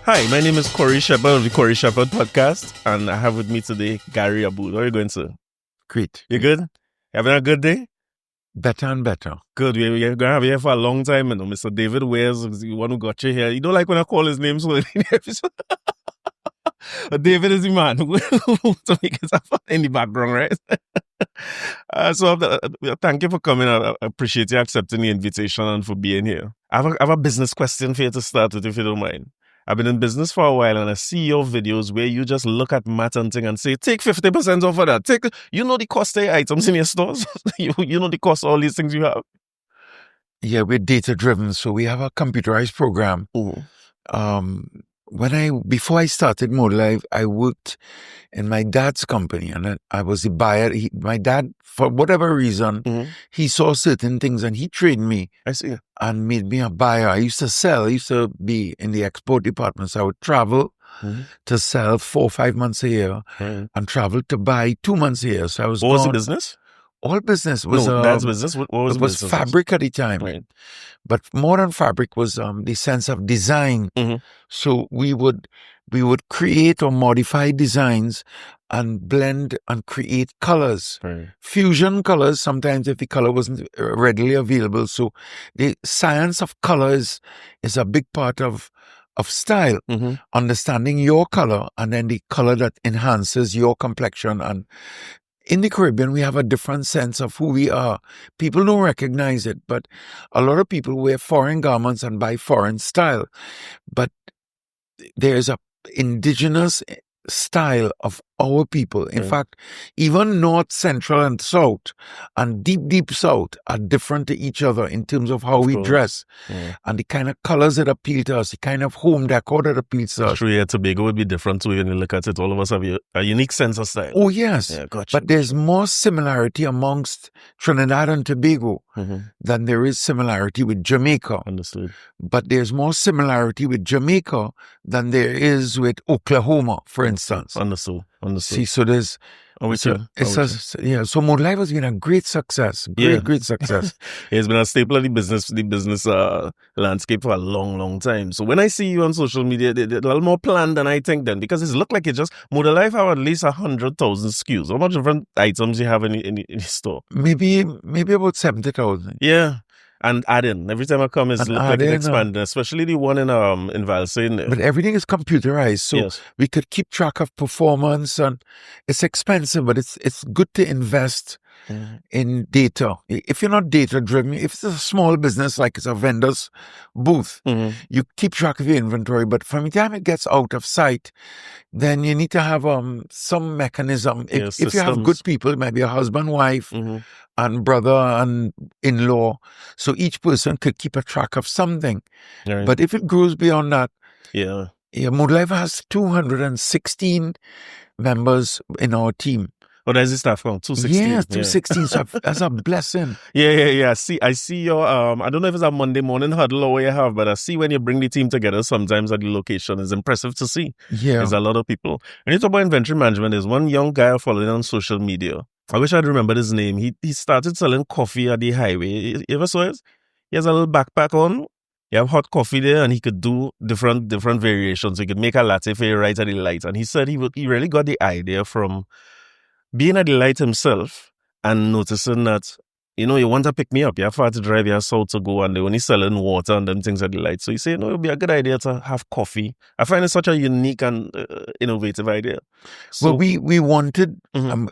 Hi, my name is Corie Sheppard of the Corie Sheppard podcast, and I have with me today Gary Aboud. How are you going, sir? Great. You good? You having a good day? Better and better. Good. We're going to have you here for a long time, you know. Mr. David Wares is the one who got you here. You don't like when I call his name so early in the episode. But David is the man who to make it happen in the background, right? Thank you for coming. I appreciate you accepting the invitation and for being here. I have a business question for you to start with, if you don't mind. I've been in business for a while, and I see your videos where you just look at math and thing and say, take 50% off of that. You know the cost of your items in your stores. you know the cost of all these things you have. Yeah, we're data driven, so we have a computerized program. Before I started Model Life, I worked in my dad's company, and I was a buyer. My dad, for whatever reason, he saw certain things and he trained me. I see. And made me a buyer. I used to sell. I used to be in the export department, so I would travel to sell 4 or 5 months a year and travel to buy 2 months a year. So I was. What was the business? All business was dad's business. What was it? Was business? Fabric at the time, right? But more than fabric was the sense of design. So we would create or modify designs and blend and create colors, fusion colors. Sometimes if the color wasn't readily available, so the science of colors is a big part of style. Understanding your color and then the color that enhances your complexion. And in the Caribbean, we have a different sense of who we are. People don't recognize it, but a lot of people wear foreign garments and buy foreign style. But there's a indigenous style of our people. In fact, even North, Central, and South, and deep South are different to each other in terms of how we dress and the kind of colors that appeal to us, the kind of home decor that appeals to us. True, yeah, Tobago would be different too when you look at it. All of us have a unique sense of style. Oh, yes. Yeah, gotcha. But there's more similarity amongst Trinidad and Tobago than there is similarity with Jamaica. Understood. But there's more similarity with Jamaica than there is with Oklahoma, for instance. Understood. See, so there's... So Model Life has been a great success. Great success. It's been a staple of the business landscape for a long time. So when I see you on social media, they're a little more planned than I think then, because it looked like it just Model Life have at least 100,000 SKUs. How much different items you have in the store? Maybe about 70,000. Yeah. And add in. Every time I come, it's look like it's expanding, especially the one in Valsay. But everything is computerized, so we could keep track of performance, and it's expensive, but it's good to invest in data. If you're not data driven, if it's a small business like it's a vendor's booth, you keep track of your inventory, but from the time it gets out of sight, then you need to have some mechanism. If you have good people, it might be a husband, wife, and brother and in-law, so each person could keep a track of something. But if it grows beyond that, Model Life has 216 members in our team. Oh, there's the staff count, 216. Yes, 216. So that's a blessing. Yeah. I see your, I don't know if it's a Monday morning huddle or what you have, but I see when you bring the team together sometimes at the location. It's impressive to see. Yeah. There's a lot of people. When you talk about inventory management, there's one young guy I following on social media. I wish I'd remembered his name. He started selling coffee at the highway. You ever saw it? He has a little backpack on. You have hot coffee there, and he could do different variations. He could make a latte for you right at the light. And he said he really got the idea from being at the light himself and noticing that, you want to pick me up. You have far to drive, you have south to go, and they're only selling water and them things at the light. So he said, it would be a good idea to have coffee. I find it such a unique and innovative idea. So, well, we wanted,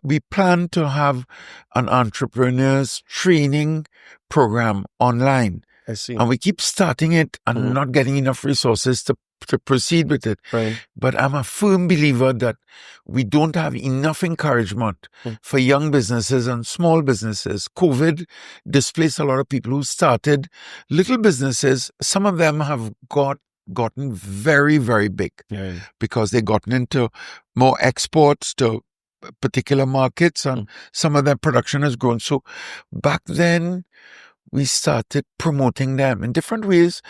we planned to have an entrepreneur's training program online. I see. And we keep starting it and not getting enough resources to proceed with it. Right. But I'm a firm believer that we don't have enough encouragement for young businesses and small businesses. COVID displaced a lot of people who started little businesses. Some of them have gotten very, very big because they've gotten into more exports to particular markets, and some of their production has grown. So back then, we started promoting them in different ways.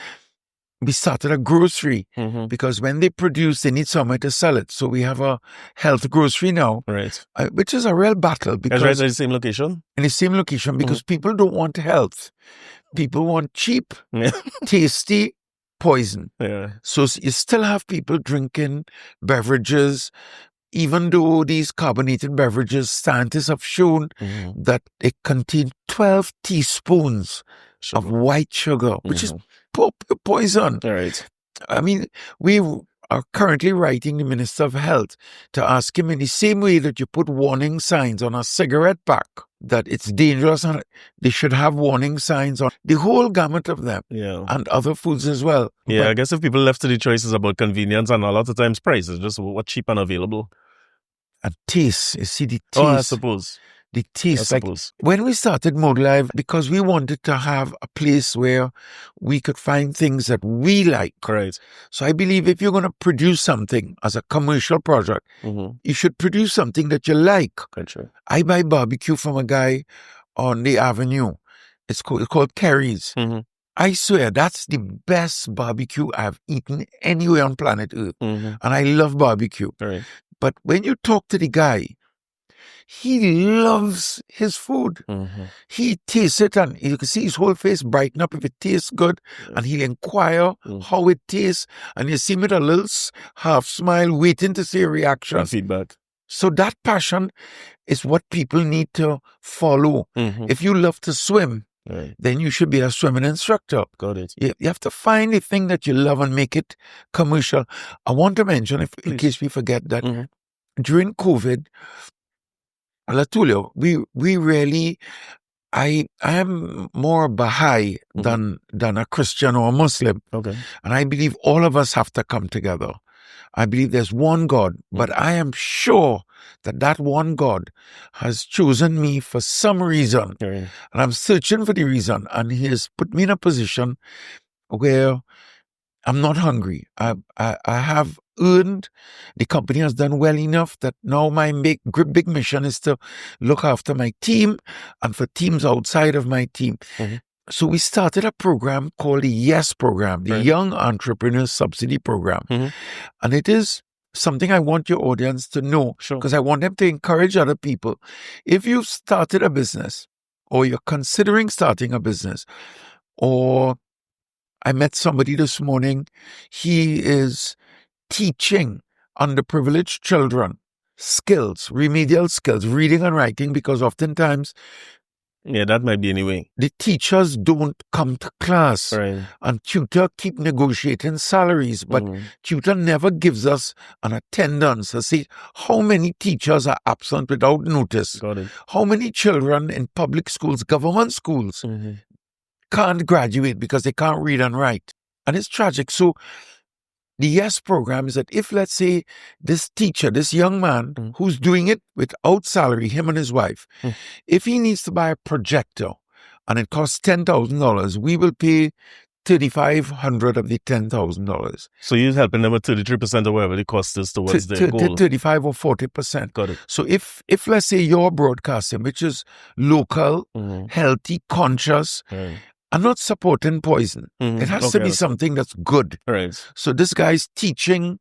We started a grocery because when they produce, they need somewhere to sell it. So we have a health grocery now, which is a real battle. Because that's right, in the same location? In the same location, because people don't want health. People want cheap, tasty, poison. Yeah. So you still have people drinking beverages, even though these carbonated beverages, scientists have shown that they contain 12 teaspoons of white sugar, which is poison. All right. I mean, we are currently writing the Minister of Health to ask him, in the same way that you put warning signs on a cigarette pack that it's dangerous, and they should have warning signs on the whole gamut of them, and other foods as well. Yeah, I guess if people left to the choices about convenience and a lot of times price, it's just what's cheap and available. And taste, you see the taste. Oh, I suppose. The taste. Like when we started Mood Live, because we wanted to have a place where we could find things that we like. Correct. So I believe if you're going to produce something as a commercial project, you should produce something that you like. Gotcha. I buy barbecue from a guy on the avenue. It's called Corie's. I swear that's the best barbecue I've eaten anywhere on planet Earth. And I love barbecue. Right. But when you talk to the guy, he loves his food. He tastes it, and you can see his whole face brighten up if it tastes good, and he'll inquire how it tastes, and you see him with a little half smile, waiting to see a reaction. And feedback. So that passion is what people need to follow. If you love to swim, then you should be a swimming instructor. Got it. You have to find the thing that you love and make it commercial. I want to mention, in case we forget, that during COVID, Latulio, we really, I am more Baha'i than a Christian or a Muslim. Okay. And I believe all of us have to come together. I believe there's one God, but I am sure that one God has chosen me for some reason. And I'm searching for the reason. And he has put me in a position where I'm not hungry. I have earned, the company has done well enough that now my big mission is to look after my team and for teams outside of my team. So we started a program called the YES program, the Young Entrepreneurs Subsidy Program. And it is something I want your audience to know, because I want them to encourage other people. If you've started a business, or you're considering starting a business, or I met somebody this morning, he is teaching underprivileged children skills, remedial skills, reading and writing, because oftentimes that might be anyway. the teachers don't come to class, and tutor keep negotiating salaries, but tutor never gives us an attendance to see how many teachers are absent without notice. Got it. How many children in public schools, government schools, can't graduate because they can't read and write. And it's tragic. So the YES program is that if, let's say, this teacher, this young man who's doing it without salary, him and his wife, if he needs to buy a projector and it costs $10,000, we will pay $3,500 of the $10,000. So you're helping them with 33% or whatever the cost is towards their goal. 35 or 40%. Got it. So if let's say you're broadcasting, which is local, healthy, conscious, and not supporting poison. It has to be something that's good. Right. So this guy's teaching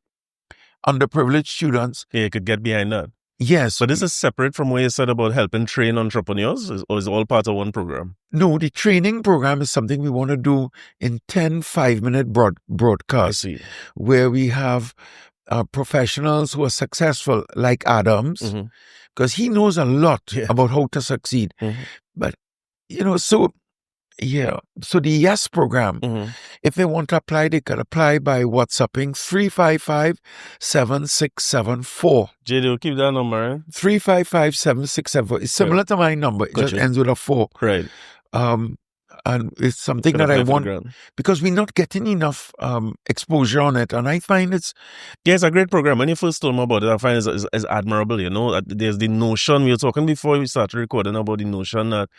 underprivileged students. Yeah, you could get behind that. Yes. But this is separate from what you said about helping train entrepreneurs, or is it all part of one program? No, the training program is something we want to do in 10 5-minute broadcasts. I see. Where we have professionals who are successful, like Adams, because he knows a lot about how to succeed. But, so the YES program, if they want to apply, they can apply by WhatsApping 355-7674. JD, keep that number. 355-7674. It's similar to my number. It just ends with a 4. Right. And it's something that I want, because we're not getting enough exposure on it. And I find it's a great program. When you first told me about it, I find it's admirable. There's the notion, we were talking before we started recording about the notion that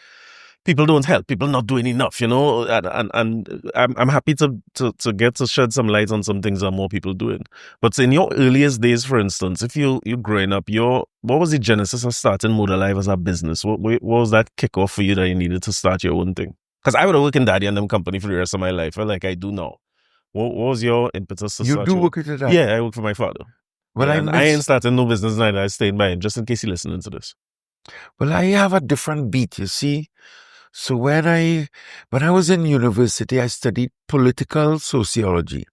people don't help, people not doing enough, and I'm happy to get to shed some light on some things that more people doing. But in your earliest days, for instance, if you're growing up, what was the genesis of starting Mood Live as a business? What was that kickoff for you that you needed to start your own thing? Because I would have worked in Daddy and them company for the rest of my life, like I do now. What was your impetus to start? You do work at that? Yeah, I work for my father. Well, I ain't starting no business neither. I stayed by it, just in case you're listening to this. Well, I have a different beat, you see. So when I was in university, I studied political sociology.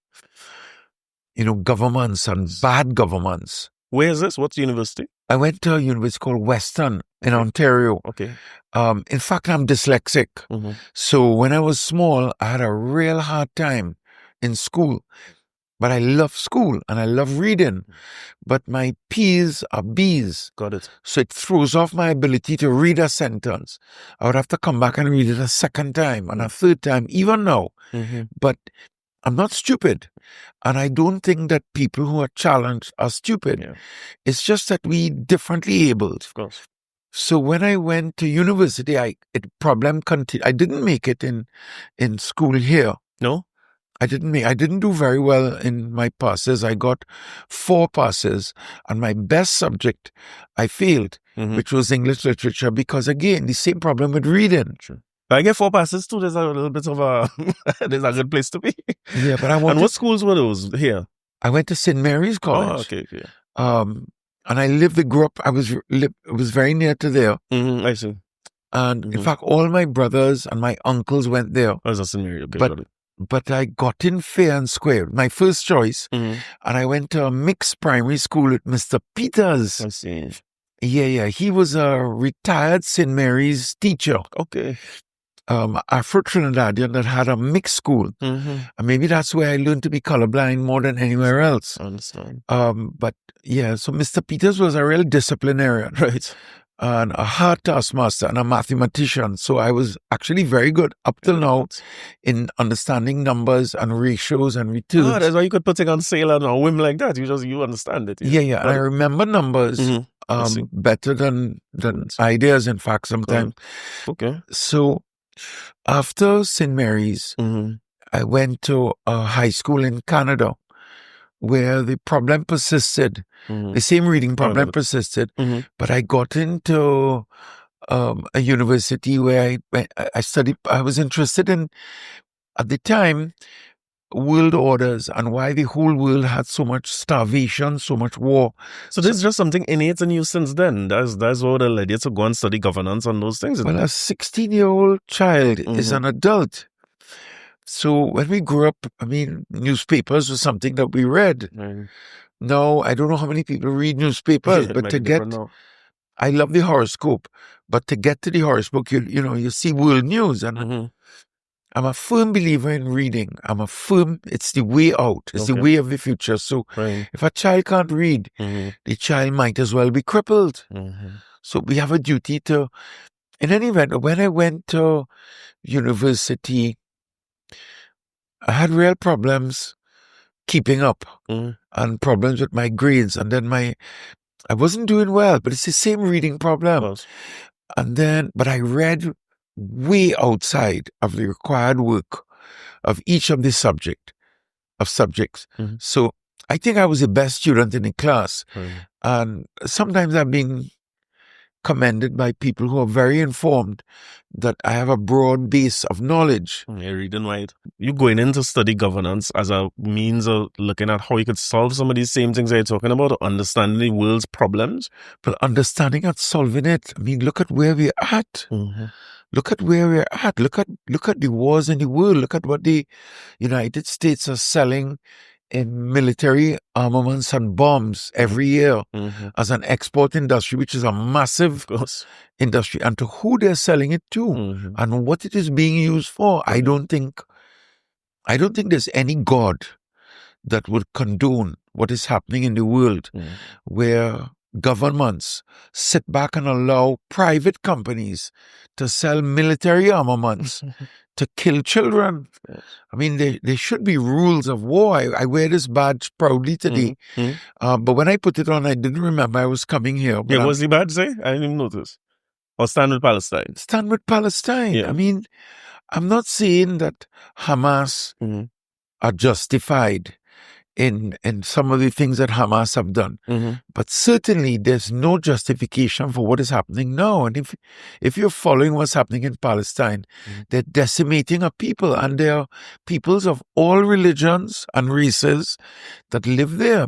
Governments and bad governments. Where is this? What's university? I went to a university called Western in Ontario. Okay. In fact, I'm dyslexic. Mm-hmm. So when I was small, I had a real hard time in school. But I love school and I love reading. But my P's are B's. Got it. So it throws off my ability to read a sentence. I would have to come back and read it a second time and a third time, even now. Mm-hmm. But I'm not stupid. And I don't think that people who are challenged are stupid. Yeah. It's just that we differently abled. Of course. So when I went to university, problem continued. I didn't make it in school here. No? I didn't do very well in my passes. I got 4 passes, and my best subject I failed, which was English literature, because again, the same problem with reading. True. I get 4 passes too. There's a little bit of there's a good place to be. Yeah, but And what schools were those here? I went to St. Mary's College. Oh, okay. And I grew up, I was very near to there. Mm-hmm, I see. And in fact, all my brothers and my uncles went there. I was at St. Mary, okay. But I got in fair and square. My first choice. And I went to a mixed primary school with Mr. Peters. I see. Yeah. He was a retired St. Mary's teacher. Okay. Afro-Trinidadian that had a mixed school. And maybe that's where I learned to be colorblind more than anywhere else. I understand. But yeah, so Mr. Peters was a real disciplinarian. Right. And a hard taskmaster and a mathematician. So I was actually very good up till now in understanding numbers and ratios and returns. Oh, that's why you could put it on sale on a whim like that. You understand it. Yeah. And I remember numbers better than ideas, in fact, sometimes. Okay. So after St. Mary's, I went to a high school in Canada where the problem persisted. The same reading problem persisted. But I got into a university where I studied. I was interested in, at the time, world orders and why the whole world had so much starvation, so much war. So this is just something innate in you since then. That's what led you to go and study governance and those things. Well, a 16-year-old child is an adult. So when we grew up, newspapers was something that we read. Now, I don't know how many people read newspapers, but I love the horoscope, but to get to the horoscope, you see world news, and I'm a firm believer in reading. It's the way out. It's the way of the future. So if a child can't read, the child might as well be crippled. So we have a duty to, in any event, when I went to university, I had real problems keeping up and problems with my grades. And then I wasn't doing well, but it's the same reading problem. But I read way outside of the required work of each of the subjects. So I think I was the best student in the class. And sometimes I've been commended by people who are very informed that I have a broad base of knowledge. You're reading right. You going in to study governance as a means of looking at how you could solve some of these same things that you're talking about, understanding the world's problems. But understanding and solving it, look at where we're at. Look at where we're at. Look at the wars in the world. Look at what the United States are selling in military armaments and bombs every year as an export industry, which is a massive industry, and to who they're selling it to and what it is being used for. I don't think there's any God that would condone what is happening in the world where governments sit back and allow private companies to sell military armaments to kill children. There should be rules of war. I wear this badge proudly today. But when I put it on, I didn't remember I was coming here. What was the badge say? I didn't even notice. Or Stand with Palestine. Stand with Palestine. Yeah. I'm not saying that Hamas are justified in some of the things that Hamas have done. But certainly there's no justification for what is happening now. And if you're following what's happening in Palestine, they're decimating a people, and there are peoples of all religions and races that live there.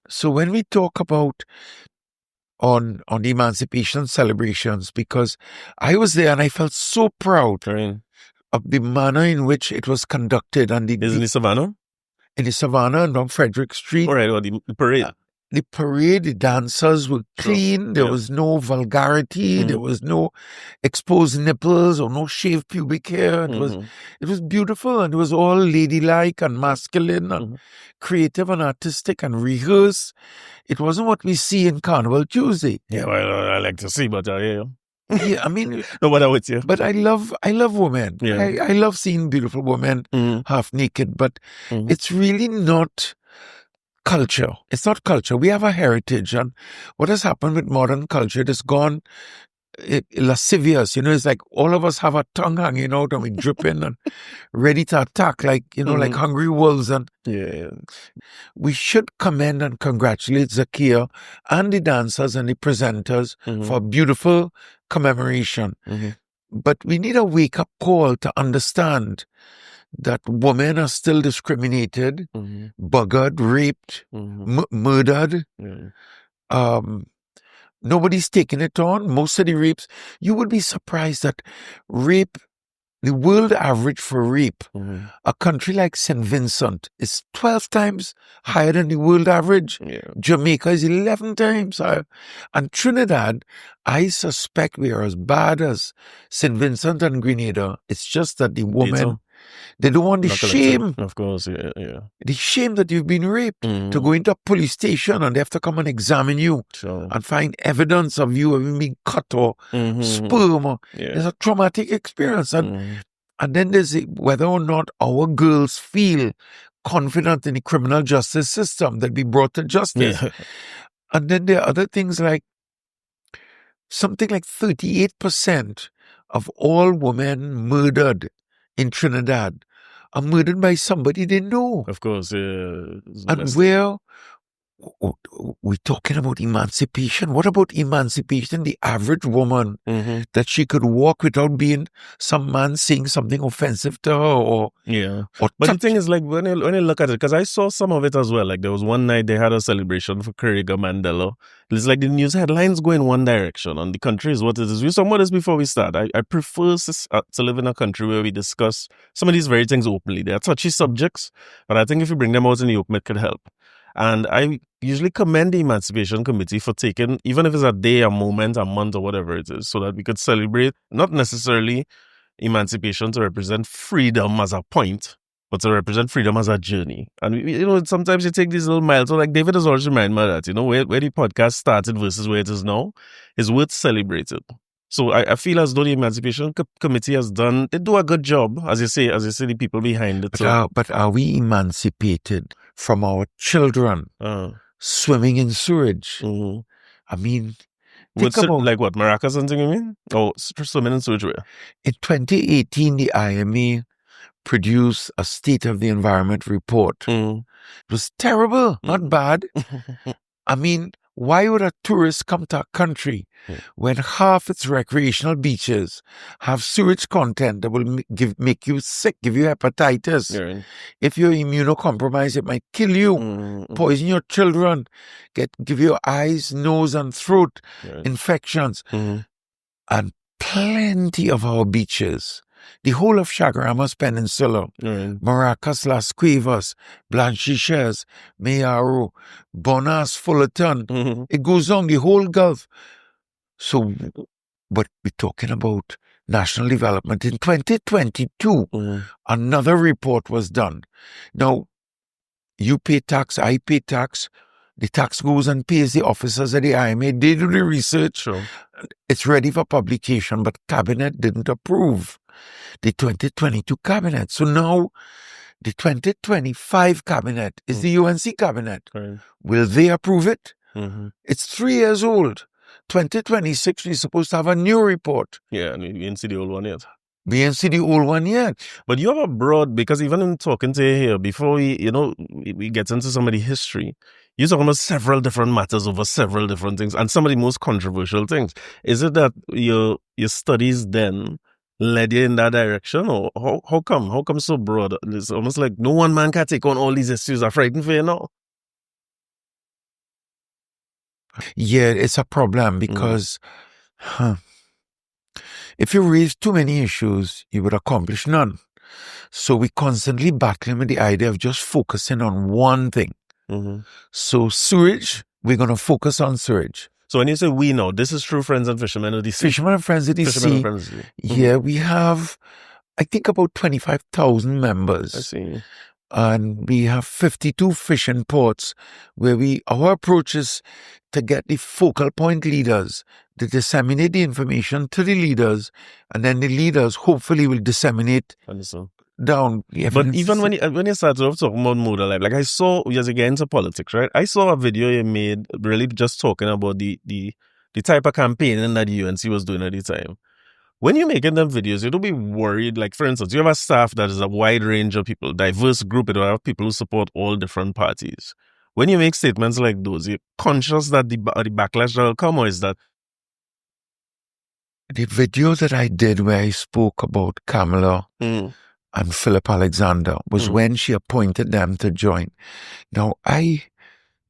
So when we talk about on the emancipation celebrations, because I was there and I felt so proud of the manner in which it was conducted. And is in the Savannah? In the Savannah and on Frederick Street. All right, or the parade. The parade, the dancers were clean. There was no vulgarity. There was no exposed nipples or no shaved pubic hair. It was beautiful, and it was all ladylike and masculine and creative and artistic and rehearsed. It wasn't what we see in Carnival Tuesday. Yeah, well, I like to see, but yeah, I mean, no matter what you. But I love women. Yeah. I love seeing beautiful women half naked, but it's really not culture. It's not culture. We have a heritage, and what has happened with modern culture, it has gone lascivious. It's like all of us have our tongue hanging out and we dripping and ready to attack, like like hungry wolves. And we should commend and congratulate Zakia and the dancers and the presenters for a beautiful commemoration. But we need a wake-up call to understand that women are still discriminated, buggered, raped, murdered. Nobody's taking it on. Most of the rapes, you would be surprised that rape, the world average for rape, a country like St. Vincent is 12 times higher than the world average. Jamaica is 11 times higher. And Trinidad, I suspect we are as bad as St. Vincent and Grenada. It's just that the women, they don't want the shame. Of course, yeah. The shame that you've been raped, to go into a police station and they have to come and examine you and find evidence of you having been cut or sperm. Or, It's a traumatic experience. And then there's whether or not our girls feel confident in the criminal justice system, that be brought to justice. And then there are other things like something like 38% of all women murdered in Trinidad are murdered by somebody they know. Of course, And we're talking about emancipation. What about emancipation? The average woman, that she could walk without being some man saying something offensive to her or but the thing is, like, when you look at it, because I saw some of it as well. Like, there was one night they had a celebration for Corie Mandela. It's like the news headlines go in one direction, and the country is what it is. We talked about this before we start. I prefer to live in a country where we discuss some of these very things openly. They are touchy subjects, but I think if you bring them out in the open, it could help. And I usually commend the Emancipation Committee for taking, even if it's a day, a moment, a month, or whatever it is, so that we could celebrate not necessarily emancipation to represent freedom as a point, but to represent freedom as a journey. And, sometimes you take these little milestones, like David has always reminded me of that, where the podcast started versus where it is now is worth celebrating. So I feel as though the Emancipation Committee they do a good job, as you say, the people behind it. But are we emancipated from our children swimming in sewage? I mean, think about... Like what, maracas and things, you mean? Oh, swimming in sewage where? In 2018, the IMA produced a State of the Environment report. It was terrible, not bad. I mean, why would a tourist come to a country when half its recreational beaches have sewage content that will make you sick, give you hepatitis? If you're immunocompromised, it might kill you, poison your children, give you eyes, nose, and throat infections. And plenty of our beaches, the whole of Chaguaramas Peninsula, Maracas, Las Cuevas, Blanchisches, Mayaro, Bonas, Fullerton, it goes on, the whole Gulf. So, but we're talking about national development. In 2022, another report was done. Now, you pay tax, I pay tax. The tax goes and pays the officers at the IMA. They do the research. It's ready for publication, but Cabinet didn't approve the 2022 Cabinet. So now the 2025 Cabinet is the UNC Cabinet. Will they approve it? It's 3 years old. 2026, we're supposed to have a new report. Yeah, and we didn't see the old one yet. We didn't see the old one yet. But you have a broad, because even in talking to you here, before we get into some of the history, you talk about several different matters over several different things, and some of the most controversial things. Is it that your studies then led you in that direction, or how come? How come so broad? It's almost like no one man can take on all these issues. I'm frightened for you now. Yeah, it's a problem because if you raise too many issues, you would accomplish none. So we constantly battling with the idea of just focusing on one thing. So sewage, we're going to focus on sewage. So when you say we know, this is True Friends and Fishermen of the Sea. Fishermen and Friends of the Sea. Yeah, we have, I think, about 25,000 members. I see. And we have 52 fishing ports where our approach is to get the focal point leaders to disseminate the information to the leaders, and then the leaders hopefully will disseminate down. But even when you started off talking about modal life, like I saw, as you get into politics, right? I saw a video you made really just talking about the type of campaigning that the UNC was doing at the time. When you're making them videos, you don't be worried. Like, for instance, you have a staff that is a wide range of people, diverse group. You have people who support all different parties. When you make statements like those, you're conscious that the backlash that will come, or is that? The video that I did where I spoke about Kamala and Philip Alexander was when she appointed them to join. Now,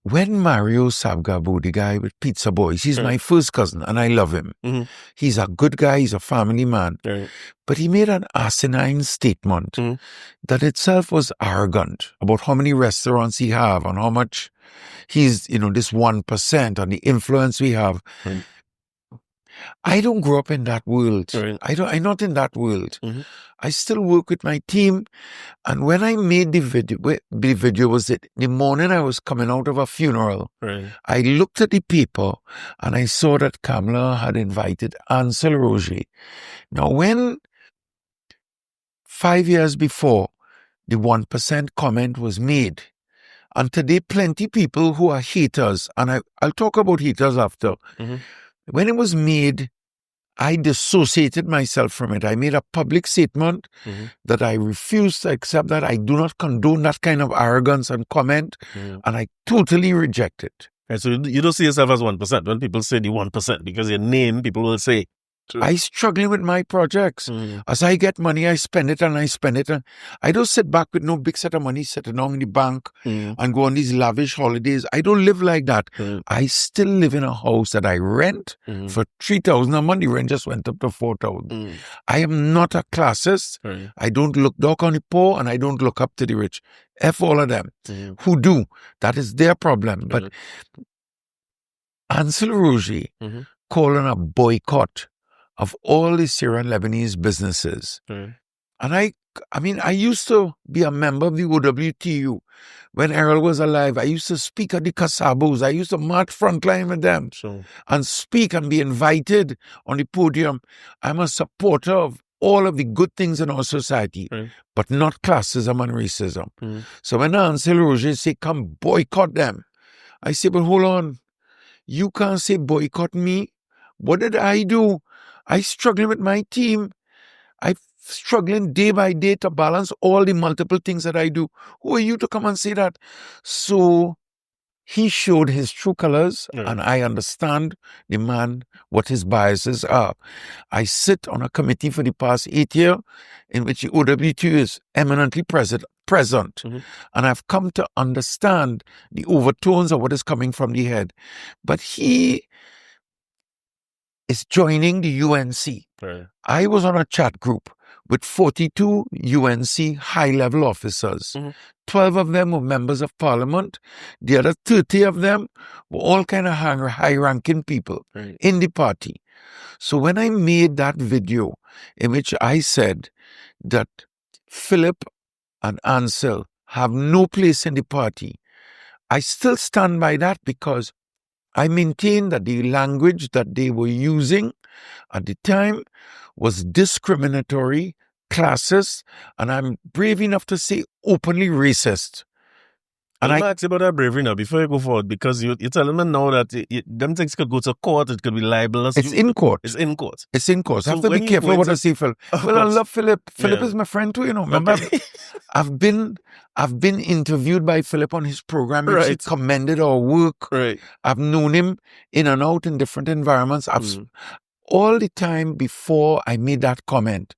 when Mario Sabgabo, the guy with Pizza Boys, he's my first cousin and I love him. He's a good guy, he's a family man. But he made an asinine statement that itself was arrogant about how many restaurants he have and how much he's, this 1% and the influence we have. I don't grow up in that world. I'm not in that world. I still work with my team. And when I made the video was the morning I was coming out of a funeral. I looked at the paper and I saw that Kamala had invited Ansel Roger. Now, when 5 years before the 1% comment was made, and today plenty people who are haters, and I'll talk about haters after. When it was made, I dissociated myself from it. I made a public statement that I refuse to accept that. I do not condone that kind of arrogance and comment, and I totally reject it. Right, so you don't see yourself as 1%. When people say the 1%, because your name, people will say. I struggling with my projects. As I get money, I spend it and I spend it. And I don't sit back with no big set of money sitting down in the bank and go on these lavish holidays. I don't live like that. I still live in a house that I rent for $3,000 a month. The rent just went up to $4,000. I am not a classist. I don't look down on the poor and I don't look up to the rich. F all of them who do. That is their problem. But Ansel Roger calling a boycott of all the Syrian Lebanese businesses. And I used to be a member of the OWTU. When Errol was alive, I used to speak at the Casabos. I used to march frontline with them and speak and be invited on the podium. I'm a supporter of all of the good things in our society, but not classism and racism. So when Ansel Roger say, come boycott them, I say, but hold on. You can't say boycott me. What did I do? I struggling with my team. I'm struggling day by day to balance all the multiple things that I do. Who are you to come and say that? So he showed his true colors, and I understand the man, what his biases are. I sit on a committee for the past 8 years in which the OWTU is eminently present. And I've come to understand the overtones of what is coming from the head. But he is joining the UNC. I was on a chat group with 42 UNC high-level officers. 12 of them were members of parliament. The other 30 of them were all kind of high-ranking people in the party. So when I made that video in which I said that Philip and Ansel have no place in the party, I still stand by that because I maintain that the language that they were using at the time was discriminatory, classist, and I'm brave enough to say openly racist. And I ask you about that bravery now before you go forward, because you're telling me now that them things could go to court, it could be libelous. It's in court. It's in court. It's in court. So I have to be careful what I say, Phil. Well, I love Philip. Philip is my friend too, Remember, okay. I've been interviewed by Philip on his program. He commended our work. I've known him in and out in different environments. all the time before I made that comment,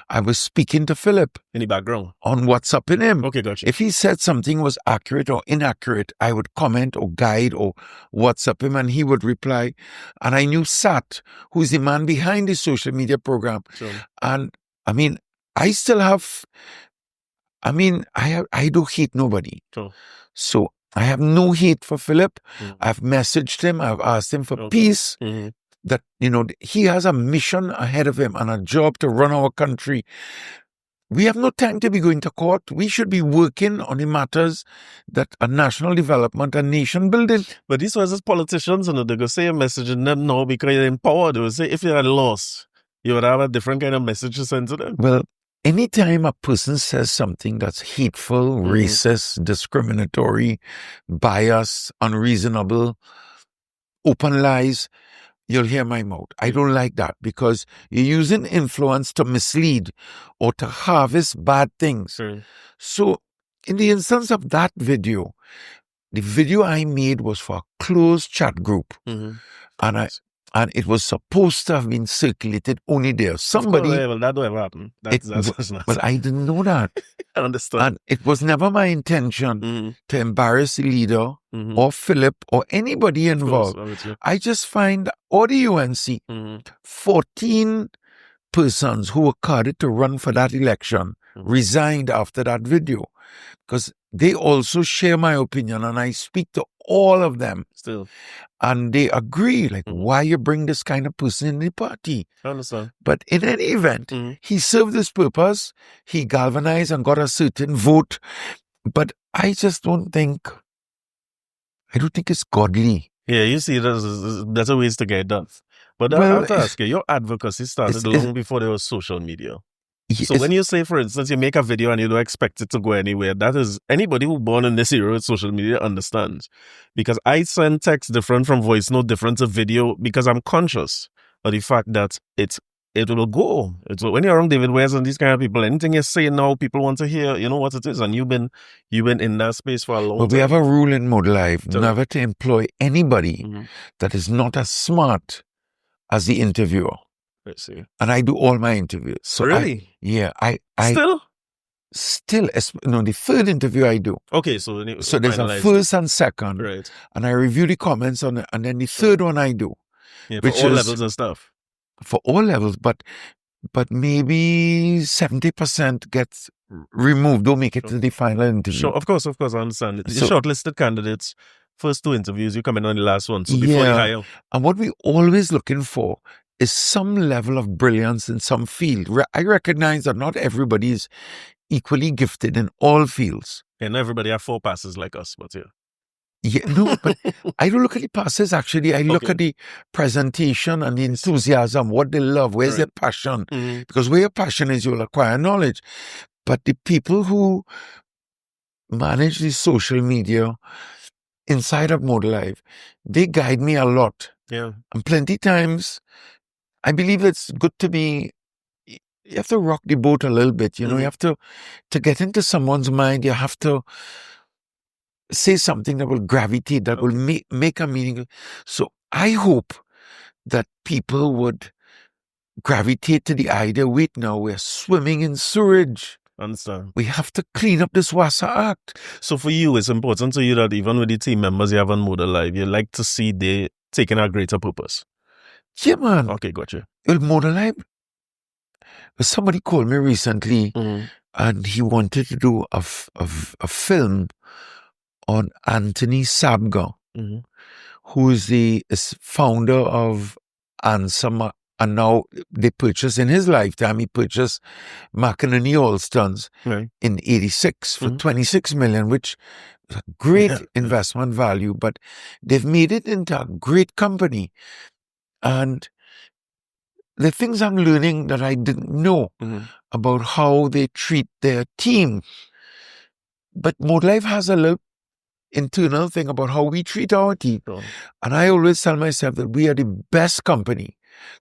I was speaking to Philip. In the background? On WhatsApping him. Okay, gotcha. If he said something was accurate or inaccurate, I would comment or guide or WhatsApp him and he would reply. And I knew Sat, who's the man behind the social media program. Sure. And I mean, I still have, I don't hate nobody. Sure. So I have no hate for Philip. I've messaged him. I've asked him for peace. That, he has a mission ahead of him and a job to run our country. We have no time to be going to court. We should be working on the matters that are national development and nation building. But these was as politicians, and they go say a message and them now because you're empowered. They will say if you had lost, you would have a different kind of message to send to them. Well, anytime a person says something that's hateful, racist, discriminatory, biased, unreasonable, open lies, you'll hear my mouth. I don't like that because you're using influence to mislead or to harvest bad things. So in the instance of that video, the video I made was for a closed chat group. And it was supposed to have been circulated only there. Somebody... Well, that don't ever happen. That's not. But I didn't know that. I understand. And it was never my intention to embarrass the leader or Philip or anybody involved. I just find all the UNC, 14 persons who were carded to run for that election resigned after that video. Because they also share my opinion and I speak to all of them. Still. And they agree, why you bring this kind of person in the party? I understand. But in any event, he served his purpose. He galvanized and got a certain vote. But I just don't think it's godly. Yeah, you see, there's a ways to get done. But I have to ask you, your advocacy started long before there was social media. So when you say, for instance, you make a video and you don't expect it to go anywhere, that is, anybody who born in this era with social media understands. Because I send text different from voice note, different to video, because I'm conscious of the fact that it will go. When you're around David West and these kind of people, anything you say now, people want to hear, you know what it is. And you've been in that space for a long time. We have a rule in Mode Life, never to employ anybody that is not as smart as the interviewer. Let's see. And I do all my interviews. So really? I Still, the third interview I do. Okay, so there's a first and second. Right. And I review the comments on it, and then the third one I do. Yeah, for all levels and stuff. For all levels, but maybe 70% gets removed, don't make it to the final interview. Sure, of course, I understand. The shortlisted candidates, first two interviews, you come in on the last one, so before you hire. And what we're always looking for is some level of brilliance in some field. I recognize that not everybody is equally gifted in all fields. And everybody have 4 passes like us, but yeah. Yeah, no, but I don't look at the passes, actually. I look at the presentation and the enthusiasm, what they love, where's their passion. Because where your passion is, you'll acquire knowledge. But the people who manage the social media inside of Mode Life, they guide me a lot. Yeah. And plenty times, I believe it's good to be, you have to rock the boat a little bit, you know, you have to get into someone's mind, you have to say something that will gravitate, that will make a meaning. So I hope that people would gravitate to the idea, wait now, we're swimming in sewage. Understand. We have to clean up this WASA Act. So for you, it's important to you that even with the team members you have on Mode Life, you like to see they taking a greater purpose. Yeah, man. Okay, gotcha. Well, Mode Life, somebody called me recently and he wanted to do a film on Anthony Sabga, who is the founder of Answer. And now they purchased, in his lifetime, he purchased McInerney Allstons in 86 for 26 million, which is a great investment value, but they've made it into a great company. And the things I'm learning that I didn't know about how they treat their team. But Mode Life has a little internal thing about how we treat our team. And I always tell myself that we are the best company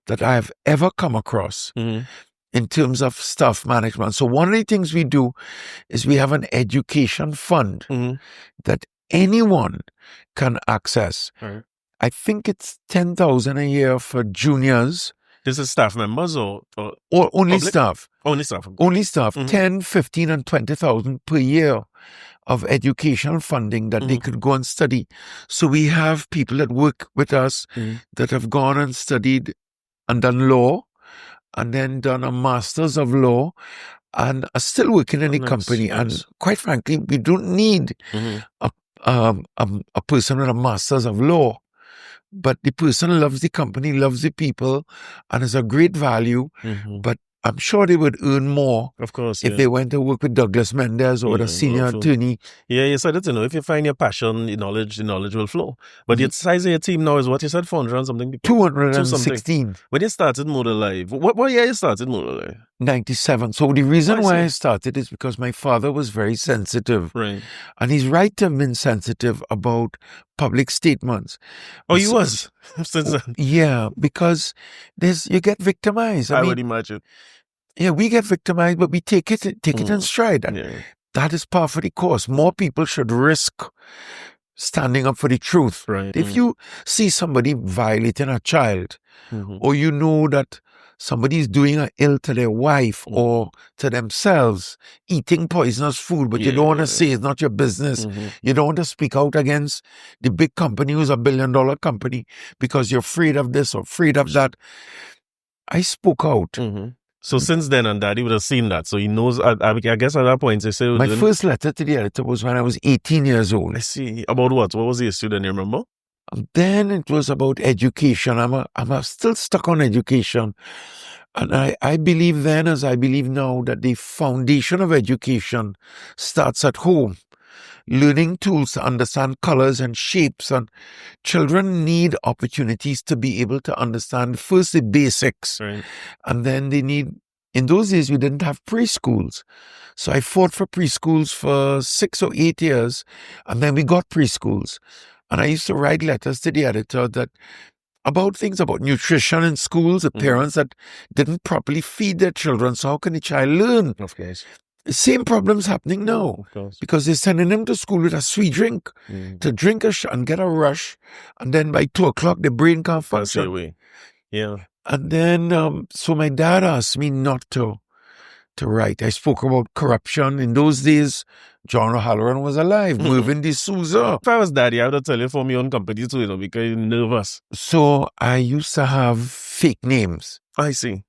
that I have ever come across in terms of staff management. So one of the things we do is we have an education fund that anyone can access. I think it's $10,000 a year for juniors This is staff members or only public? Staff? Only staff. Only staff. 10, 15, and 20,000 per year of educational funding that they could go and study. So we have people that work with us that have gone and studied and done law, and then done a master's of law, and are still working in the company. Nice. And quite frankly, we don't need a person with a master's of law. But the person loves the company, loves the people, and is a great value. But I'm sure they would earn more, of course, if they went to work with Douglas Mendez or a senior attorney. Yeah, you said it, if you find your passion, the knowledge will flow. But the size of your team now is what you said, 400 and something people? 216. When you started Model Live, what year you started Model Live? 97. So the reason why I started is because my father was very sensitive. Right. And he's right to have been sensitive about public statements. Oh, he was? Since then? Yeah, because you get victimized. I would imagine. Yeah, we get victimized, but we take it in stride. And that is par for the course. More people should risk standing up for the truth. Right. If you see somebody violating a child, or you know that somebody is doing an ill to their wife or to themselves, eating poisonous food, but you don't want to say it's not your business. You don't want to speak out against the big company who's $1 billion company because you're afraid of this or afraid of that. I spoke out. So since then, and Daddy would have seen that. So he knows, I guess at that point, they said... My first letter to the editor was when I was 18 years old. I see. About what? What was the issue then, you remember? Then it was about education. I'm still stuck on education. And I believe then, as I believe now, that the foundation of education starts at home. Learning tools to understand colors and shapes, and children need opportunities to be able to understand first the basics, and then they need. In those days, we didn't have preschools, so I fought for preschools for 6 or 8 years, and then we got preschools, and I used to write letters to the editor about things about nutrition in schools, the parents that didn't properly feed their children. So how can the child learn? Of course. The same problem's happening now, because they're sending them to school with a sweet drink, to drink and get a rush, and then by 2 o'clock the brain can't function. Away. Yeah. And then, so my dad asked me not to write. I spoke about corruption. In those days, John O'Halloran was alive, Mervyn D'Souza. If I was Daddy, I would tell you for my own company too, because you're nervous. So I used to have fake names. I see.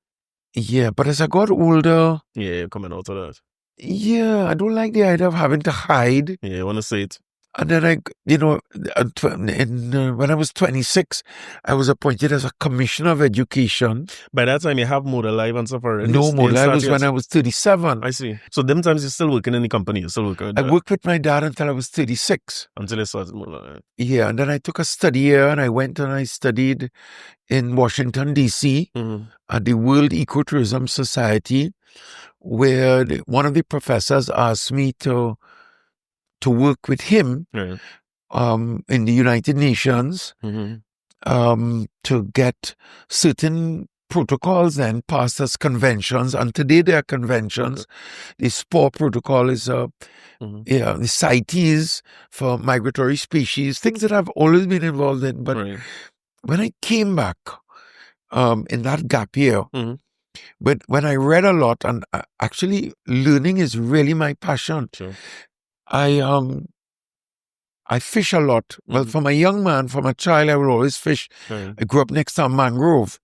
Yeah, but as I got older... Yeah, you're coming out of that. Yeah, I don't like the idea of having to hide. Yeah, I want to say it. And then when I was 26, I was appointed as a commissioner of education. By that time, you have Model Live and stuff already? No, Model Live was when I was 37. I see. So them times you're still working in the company? You're still working with I worked with my dad until I was 36. Until you started Model Live? Yeah, and then I took a study year and I went and I studied in Washington, D.C. At the World Ecotourism Society, where one of the professors asked me to work with him in the United Nations to get certain protocols then passed as conventions, and today they are conventions. The SPOR protocol is the CITES for migratory species, things that I've always been involved in. But when I came back in that gap year, but when I read a lot, and actually learning is really my passion. Sure. I fish a lot. Well, from a young man, from a child, I would always fish. I grew up next to a mangrove.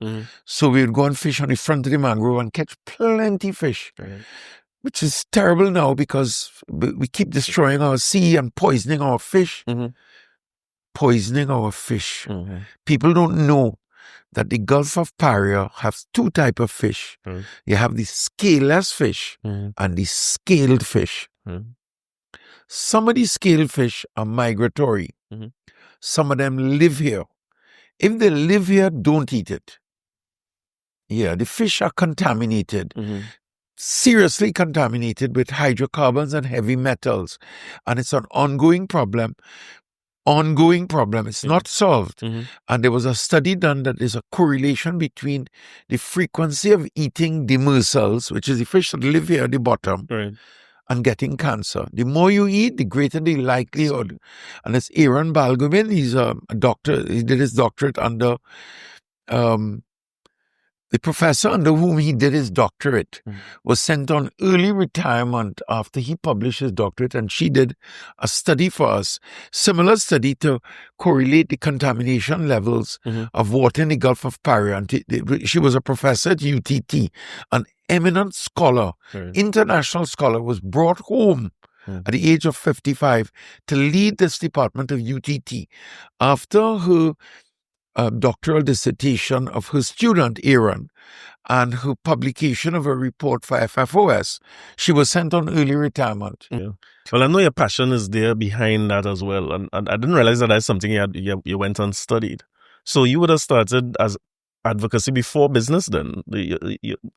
So we would go and fish on the front of the mangrove and catch plenty fish, which is terrible now because we keep destroying our sea and poisoning our fish. Poisoning our fish. People don't know that the Gulf of Paria has 2 types of fish. You have the scaleless fish and the scaled fish. Some of these scaled fish are migratory. Some of them live here. If they live here, don't eat it. Yeah, the fish are contaminated. Seriously contaminated with hydrocarbons and heavy metals. And it's an ongoing problem. It's not solved. And there was a study done that there's a correlation between the frequency of eating demersals, which is the fish that live here at the bottom, and getting cancer. The more you eat, the greater the likelihood. And it's Aaron Balgobin. He's a doctor. He did his doctorate under the professor under whom he did his doctorate was sent on early retirement after he published his doctorate, and she did a study for us, similar study to correlate the contamination levels of water in the Gulf of Paria. And she was a professor at UTT, an eminent scholar, international scholar, was brought home at the age of 55 to lead this department of UTT. After her doctoral dissertation of her student, Aaron, and her publication of a report for FFOS, she was sent on early retirement. Yeah. Well, I know your passion is there behind that as well. And I didn't realize that that's something you went and studied. So you would have started as advocacy before business then?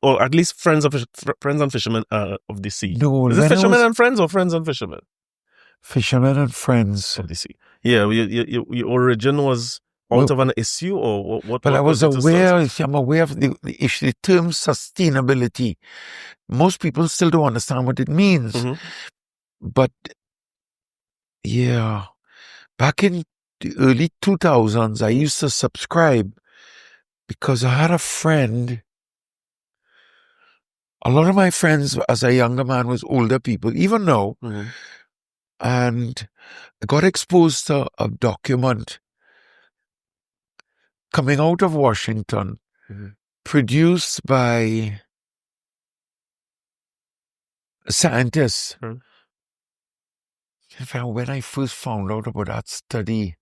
Or at least friends and fishermen of the sea? No, is it fishermen and friends or friends and fishermen? Fishermen and friends of the sea. Yeah, your origin was out of an issue, or what? But I was aware. I'm aware of the issue, the term sustainability. Most people still don't understand what it means. But yeah, back in the early 2000s, I used to subscribe because I had a friend. A lot of my friends as a younger man was older people, even now. And I got exposed to a document coming out of Washington, produced by scientists. In fact, when I first found out about that study,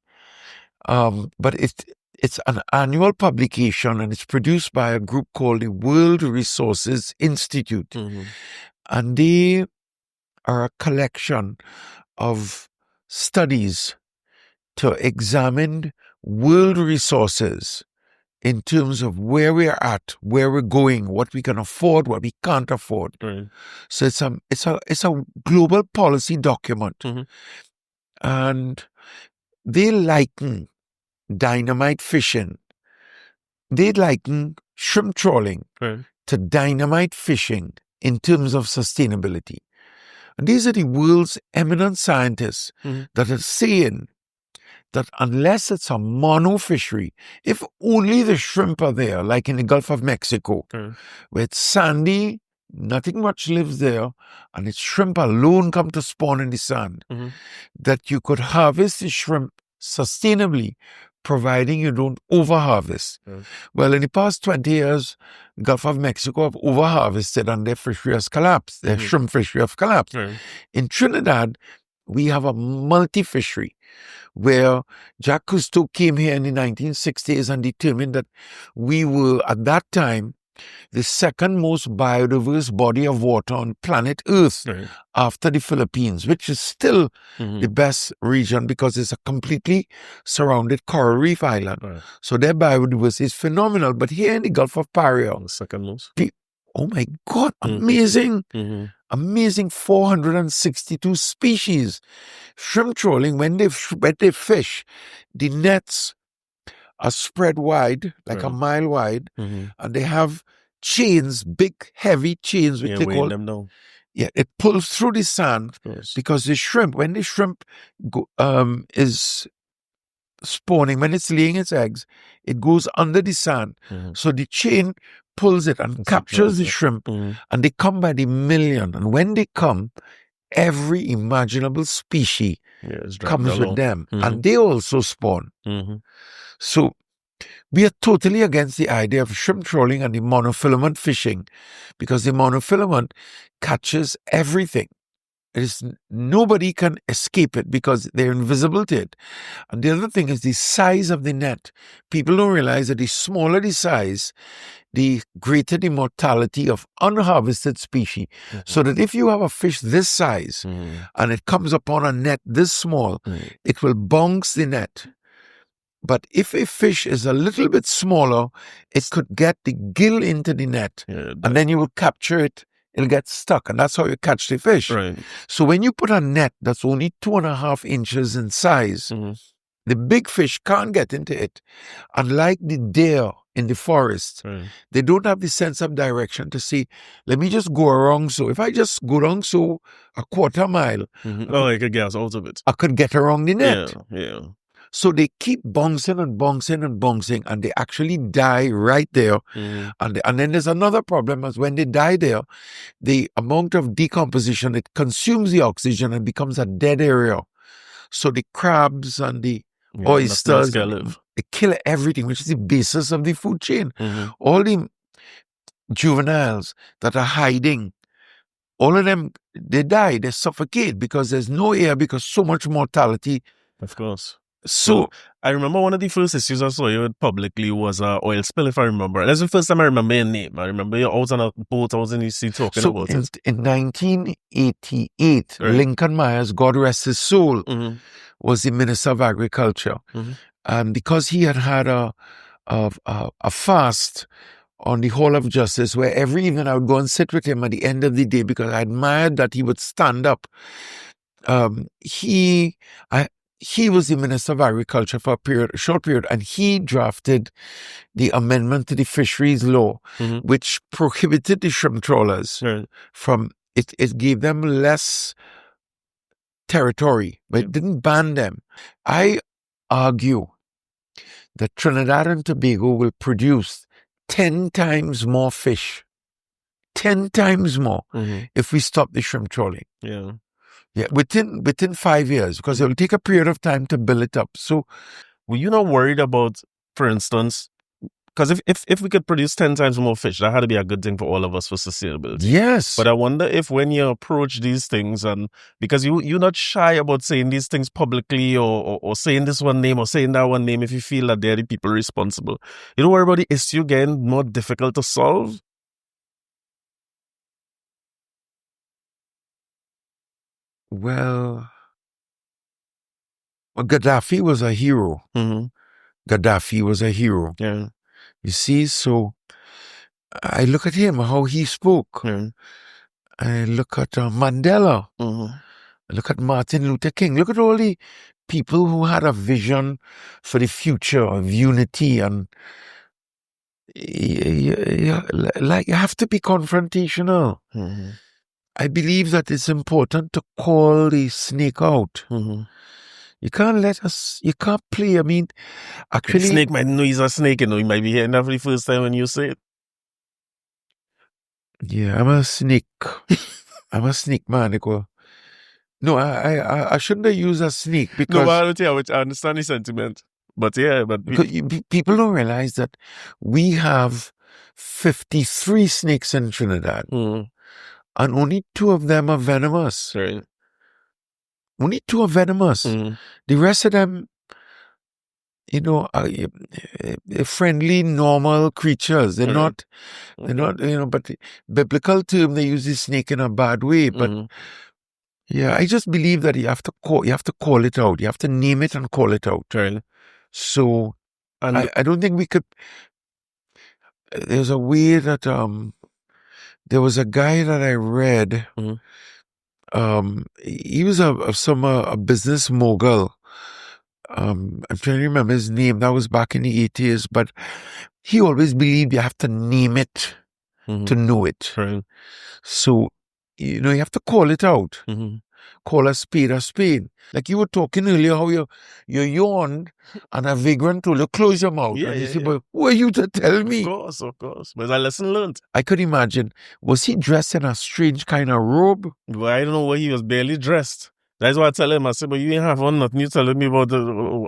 but it's an annual publication, and it's produced by a group called the World Resources Institute. And they are a collection of studies to examine world resources in terms of where we're at, where we're going, what we can afford, what we can't afford. So it's a global policy document. And they liken dynamite fishing. They liken shrimp trawling to dynamite fishing in terms of sustainability. And these are the world's eminent scientists that are saying that unless it's a mono fishery, if only the shrimp are there, like in the Gulf of Mexico, where it's sandy, nothing much lives there, and it's shrimp alone come to spawn in the sand, that you could harvest the shrimp sustainably, providing you don't over-harvest. Well, in the past 20 years, the Gulf of Mexico have over-harvested and their fishery has collapsed. Their shrimp fishery have collapsed. In Trinidad, we have a multi-fishery where Jacques Cousteau came here in the 1960s and determined that we were, at that time, the second most biodiverse body of water on planet Earth after the Philippines, which is still the best region because it's a completely surrounded coral reef island. So their biodiversity is phenomenal. But here in the Gulf of Paria, the second most. Oh my God, amazing. Amazing 462 species. Shrimp trawling, when they fish, the nets are spread wide, like a mile wide, and they have chains, big, heavy chains, which they call them down. Yeah, it pulls through the sand because the shrimp, when the shrimp is spawning, when it's laying its eggs, it goes under the sand. So the chain pulls it and captures the shrimp, and they come by the million. And when they come, every imaginable species comes with them, and they also spawn. So we are totally against the idea of shrimp trawling and the monofilament fishing, because the monofilament catches everything. Nobody can escape it because they're invisible to it. And the other thing is the size of the net. People don't realize that the smaller the size, the greater the mortality of unharvested species. So that if you have a fish this size and it comes upon a net this small, it will bounce the net. But if a fish is a little bit smaller, it could get the gill into the net, and then you will capture it. It'll get stuck, and that's how you catch the fish. So when you put a net that's only 2.5 inches in size, the big fish can't get into it. Unlike the deer in the forest, they don't have the sense of direction to say, let me just go around. So if I just go around a 1/4 mile, I could get out of it. I could get around the net. So they keep bouncing and bouncing and bouncing, and they actually die right there. And then there's another problem, as when they die there, the amount of decomposition, it consumes the oxygen and becomes a dead area. So the crabs and the oysters, they kill everything, which is the basis of the food chain. All the juveniles that are hiding, all of them, they die, they suffocate because there's no air, because so much mortality. Of course. So I remember one of the first issues I saw you publicly was an oil spill, if I remember. That's the first time I remember your name. I remember you're out on a boat, I was in DC talking about it. In 1988, Lincoln Myers, God rest his soul, was the Minister of Agriculture. And because he had a fast on the Hall of Justice, where every evening I would go and sit with him at the end of the day because I admired that he would stand up. He was the Minister of Agriculture for a short period, and he drafted the amendment to the fisheries law, which prohibited the shrimp trawlers from, it gave them less territory, but it didn't ban them. I argue that Trinidad and Tobago will produce 10 times more fish, 10 times more, if we stop the shrimp trawling. Yeah, within 5 years, because it will take a period of time to build it up. So, were you not worried about, for instance, because if we could produce 10 times more fish, that had to be a good thing for all of us for sustainability. Yes. But I wonder if when you approach these things, and because you're not shy about saying these things publicly or saying this one name or saying that one name, if you feel that they're the people responsible, you don't worry about the issue getting more difficult to solve. Well, Gaddafi was a hero. Gaddafi was a hero. Yeah. You see, so I look at him, how he spoke. I look at Mandela. I look at Martin Luther King. Look at all the people who had a vision for the future of unity, and like you have to be confrontational. I believe that it's important to call the snake out. You can't play. I mean, actually, the snake might know he's a snake, he might be hearing that for the first time when you say it. Yeah, I'm a snake. I'm a snake man. No, I shouldn't have used a snake because... No, I understand the sentiment. But yeah, people don't realize that we have 53 snakes in Trinidad, and only 2 of them are venomous. Right. Only 2 are venomous. The rest of them, are friendly, normal creatures. They're not, but the biblical term, they use the snake in a bad way. But yeah, I just believe that you have to call it out. You have to name it and call it out. Right. So, I don't think we could. There's a way that there was a guy that I read. He was a business mogul. I'm trying to remember his name. That was back in the 80s, but he always believed you have to name it to know it. Right. So, you have to call it out. Call a spade a spade. Like you were talking earlier, how you yawned and a vagrant told you, close your mouth. And you say, but who are you to tell me? Of course. But it's a lesson learned. I could imagine. Was he dressed in a strange kind of robe? Well, I don't know why he was barely dressed. That's why I tell him, I said, but you ain't have on nothing. You telling me about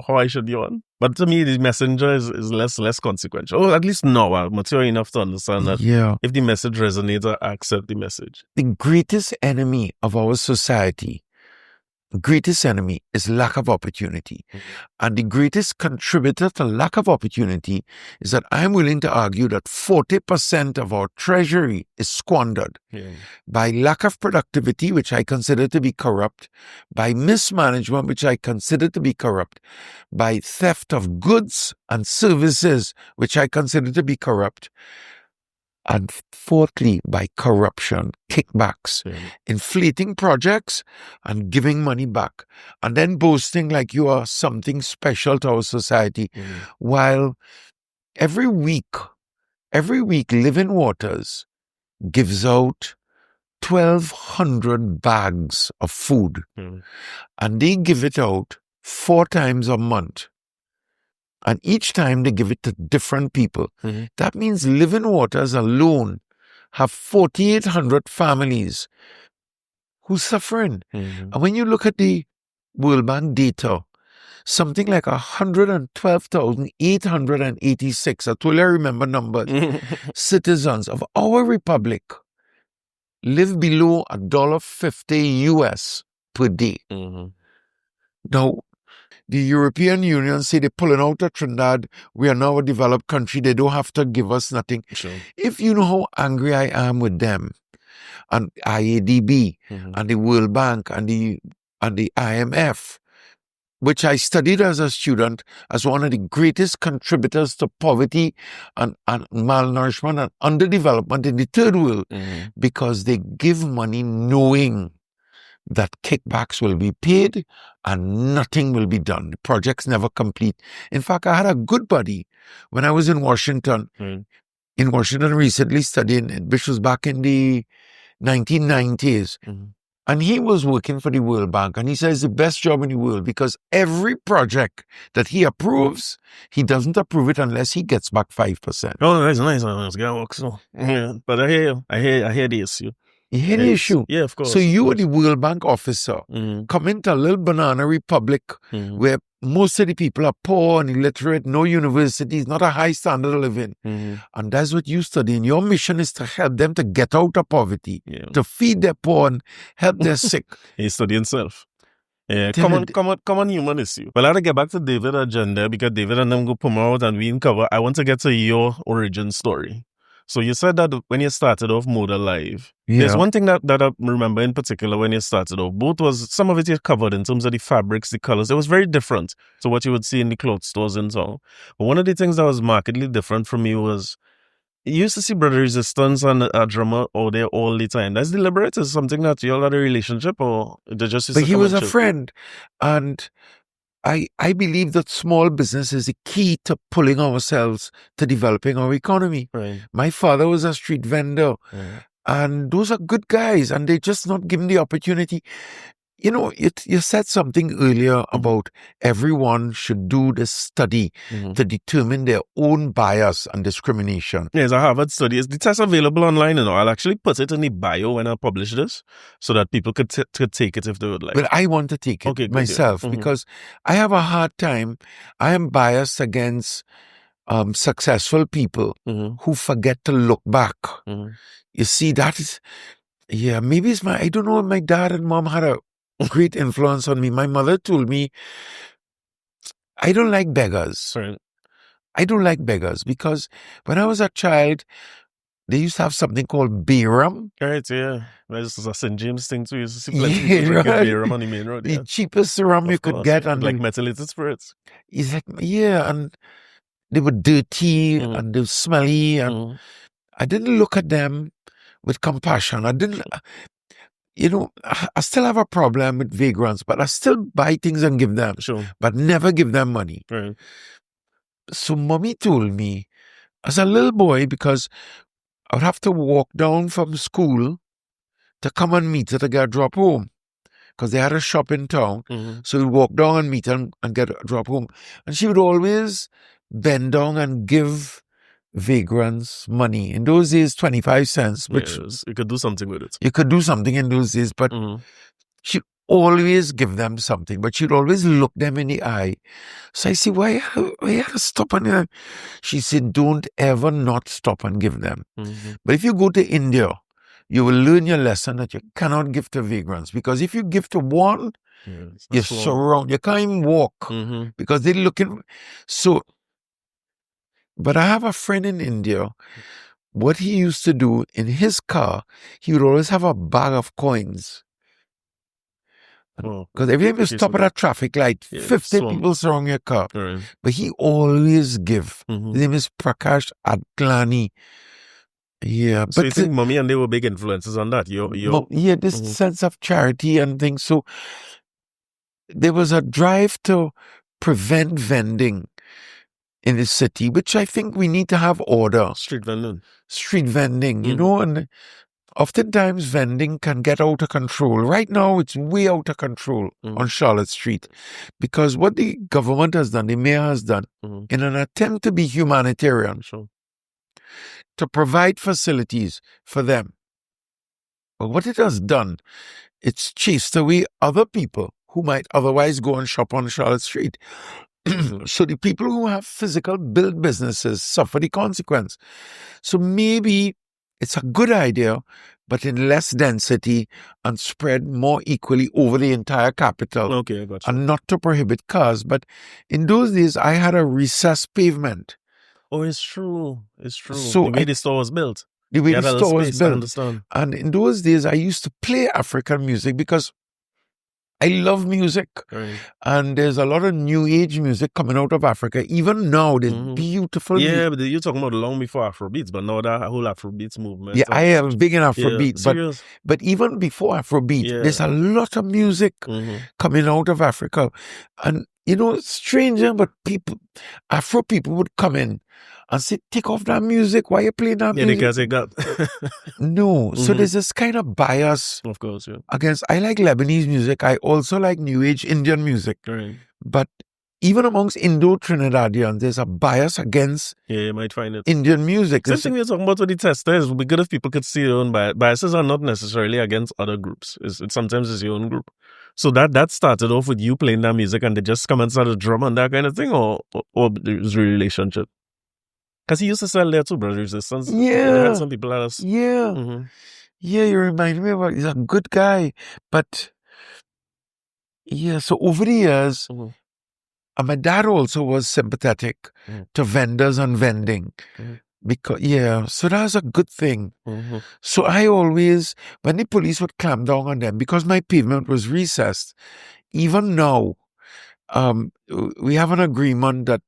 how I should yawn. But to me, the messenger is less consequential. Or at least now, I'm mature enough to understand that if the message resonates, I accept the message. The greatest enemy of our society, is lack of opportunity. And the greatest contributor to lack of opportunity is that I'm willing to argue that 40% of our treasury is squandered by lack of productivity, which I consider to be corrupt, by mismanagement, which I consider to be corrupt, by theft of goods and services, which I consider to be corrupt, and fourthly, by corruption, kickbacks, inflating projects and giving money back, and then boasting like you are something special to our society, while every week, Living Waters gives out 1,200 bags of food, and they give it out 4 times a month. And each time they give it to different people. That means Living Waters alone have 4,800 families who's suffering. And when you look at the World Bank data, something like 112,886, I totally remember numbers, citizens of our republic live below $1.50 US per day. Now, the European Union say they're pulling out of Trinidad. We are now a developed country. They don't have to give us nothing. Sure. If you know how angry I am with them, and IADB, and the World Bank, and the IMF, which I studied as a student as one of the greatest contributors to poverty and malnourishment and underdevelopment in the third world, because they give money knowing that kickbacks will be paid and nothing will be done. The projects never complete. In fact, I had a good buddy when I was in Washington. In Washington recently studying, which was back in the 1990s. And he was working for the World Bank, and he says the best job in the world, because every project that he approves, he doesn't approve it unless he gets back 5%. Oh, that's nice. Yeah, but I hear the issue. You hear the issue? Yeah, of course. So you are the World Bank officer, come into a little banana republic where most of the people are poor and illiterate, no universities, not a high standard of living. And that's what you study. And your mission is to help them to get out of poverty, to feed their poor and help their sick. He's studying self. Yeah, common human issue. Well, I gotta get back to David agenda, because David and them go promote and we cover. I want to get to your origin story. So you said that when you started off Moda Live, there's one thing that I remember in particular when you started off. Both was, some of it you covered in terms of the fabrics, the colors. It was very different to what you would see in the clothes stores and so on. But one of the things that was markedly different from you was, you used to see Brother Resistance and a drummer out there all the time. That's deliberate? Is something that you all had a relationship, or they just used But to he come was and a chill? friend. And I believe that small business is the key to pulling ourselves to developing our economy. Right. My father was a street vendor, and those are good guys, and they're just not given the opportunity. You know, you said something earlier about everyone should do the study to determine their own bias and discrimination. Yes, a Harvard study. Is the test available online? I'll actually put it in the bio when I publish this, so that people could take it if they would like. But I want to take it myself, because I have a hard time. I am biased against successful people who forget to look back. You see, that is, maybe it's I don't know, my dad and mom had a great influence on me. My mother told me, I don't like beggars. Right. I don't like beggars, because when I was a child, they used to have something called Bayram. Right, yeah. This is a St. James thing too. You used to see plenty of people drinking Bayram on the main road. The cheapest rum you could get. And like methylated spirits. He's like, and they were dirty and they were smelly. And I didn't look at them with compassion. I didn't... You know, I still have a problem with vagrants, but I still buy things and give them, but never give them money. Right. So mommy told me, as a little boy, because I would have to walk down from school to come and meet her to get a drop home, because they had a shop in town. So we'd walk down and meet her and get a drop home. And she would always bend down and give vagrants money. In those days, 25 cents, which you could do something with it. You could do something in those days, but she'd always give them something, but she'd always look them in the eye. So I said, why you have to stop on them? She said, don't ever not stop and give them. But if you go to India, you will learn your lesson that you cannot give to vagrants, because if you give to one, you're surrounded. You can't even walk because they're looking. So, but I have a friend in India. What he used to do in his car, he would always have a bag of coins. Because every time you stop at a traffic light, 50 people surround your car. Right. But he always give. His name is Prakash Adklani. Yeah. So you think mommy and they were big influences on that? This sense of charity and things. So there was a drive to prevent vending in the city, which I think we need to have order. Street vending, you know, and oftentimes vending can get out of control. Right now, it's way out of control on Charlotte Street because what the government has done, the mayor has done, in an attempt to be humanitarian, to provide facilities for them. But what it has done, it's chased away other people who might otherwise go and shop on Charlotte Street. So the people who have physical built businesses suffer the consequence. So maybe it's a good idea, but in less density and spread more equally over the entire capital. Okay, I got you. And not to prohibit cars. But in those days, I had a recessed pavement. Oh, it's true. It's true. So the way the store was built. The way the store was built. I understand. And in those days, I used to play African music because I love music. Right. And there's a lot of new age music coming out of Africa. Even now, there's beautiful music. Yeah, but you're talking about long before Afrobeats, but now that whole Afrobeats movement. Yeah, I am big in Afrobeat. Yeah, but even before Afrobeat, there's a lot of music coming out of Africa. And, you know, it's strange, but Afro people would come in and say, take off that music. Why are you playing that music? Yeah, they got No. So there's this kind of bias. Of course, yeah. Against, I like Lebanese music. I also like New Age Indian music. Right. But even amongst Indo-Trinidadians, there's a bias against you might find it. Indian music. Same thing we're talking about with the testers. It would be good if people could see their own biases are not necessarily against other groups. Sometimes it's your own group. So that started off with you playing that music and they just come and start a drum and that kind of thing, or it was a relationship? Because he used to sell there too, Brother Resistance. Yeah. They had some people at us. Yeah. Yeah, you remind me of he's a good guy. But yeah, so over the years, and my dad also was sympathetic to vendors and vending. Because so that's a good thing. So I always, when the police would clamp down on them, because my pavement was recessed, even now, we have an agreement that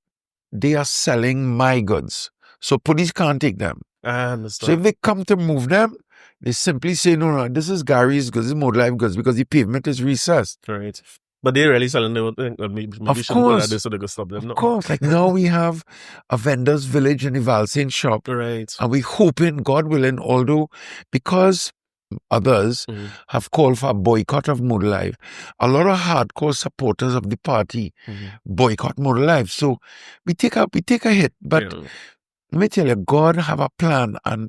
they are selling my goods. So police can't take them. I understand. So if they come to move them, they simply say, no, this is Gary's goods, this is Model Life goods, because the pavement is recessed. Right. But they're really selling their own thing. Maybe of course. So they could stop them. Of course. Like now we have a vendor's village in the Valsain shop. Right. And we're hoping, God willing, although because others have called for a boycott of Model Life, a lot of hardcore supporters of the party boycott Model Life. So we take a hit. But let me tell you, God have a plan, and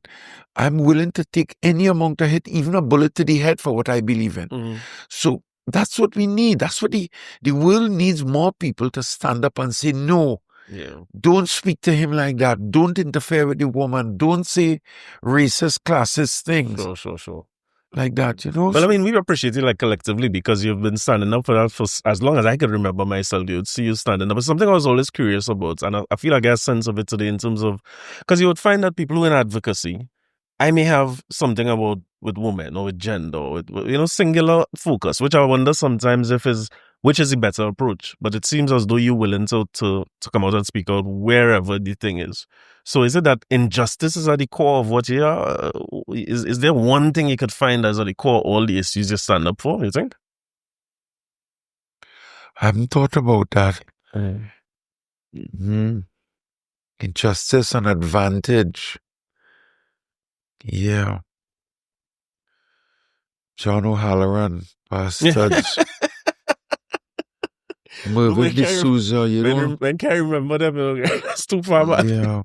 I'm willing to take any amount of hit, even a bullet to the head for what I believe in. So that's what we need. That's what the world needs, more people to stand up and say, no, don't speak to him like that. Don't interfere with the woman. Don't say racist, classist things. Sure. Like that, you know? Well, I mean, we appreciate it like collectively because you've been standing up for that for as long as I can remember myself. You'd see you standing up. It's something I was always curious about. And I feel like I get a sense of it today in terms of, because you would find that people who in advocacy, I may have something about with women or with gender, or with, singular focus, which I wonder sometimes which is the better approach. But it seems as though you're willing to come out and speak out wherever the thing is. So is it that injustice is at the core of what you are? Is there one thing you could find as at the core of all the issues you stand up for, you think? I haven't thought about that. Injustice and advantage. Yeah. John O'Halloran, bastards. Mervyn D'Souza, I can't remember them. It's too far back. Yeah.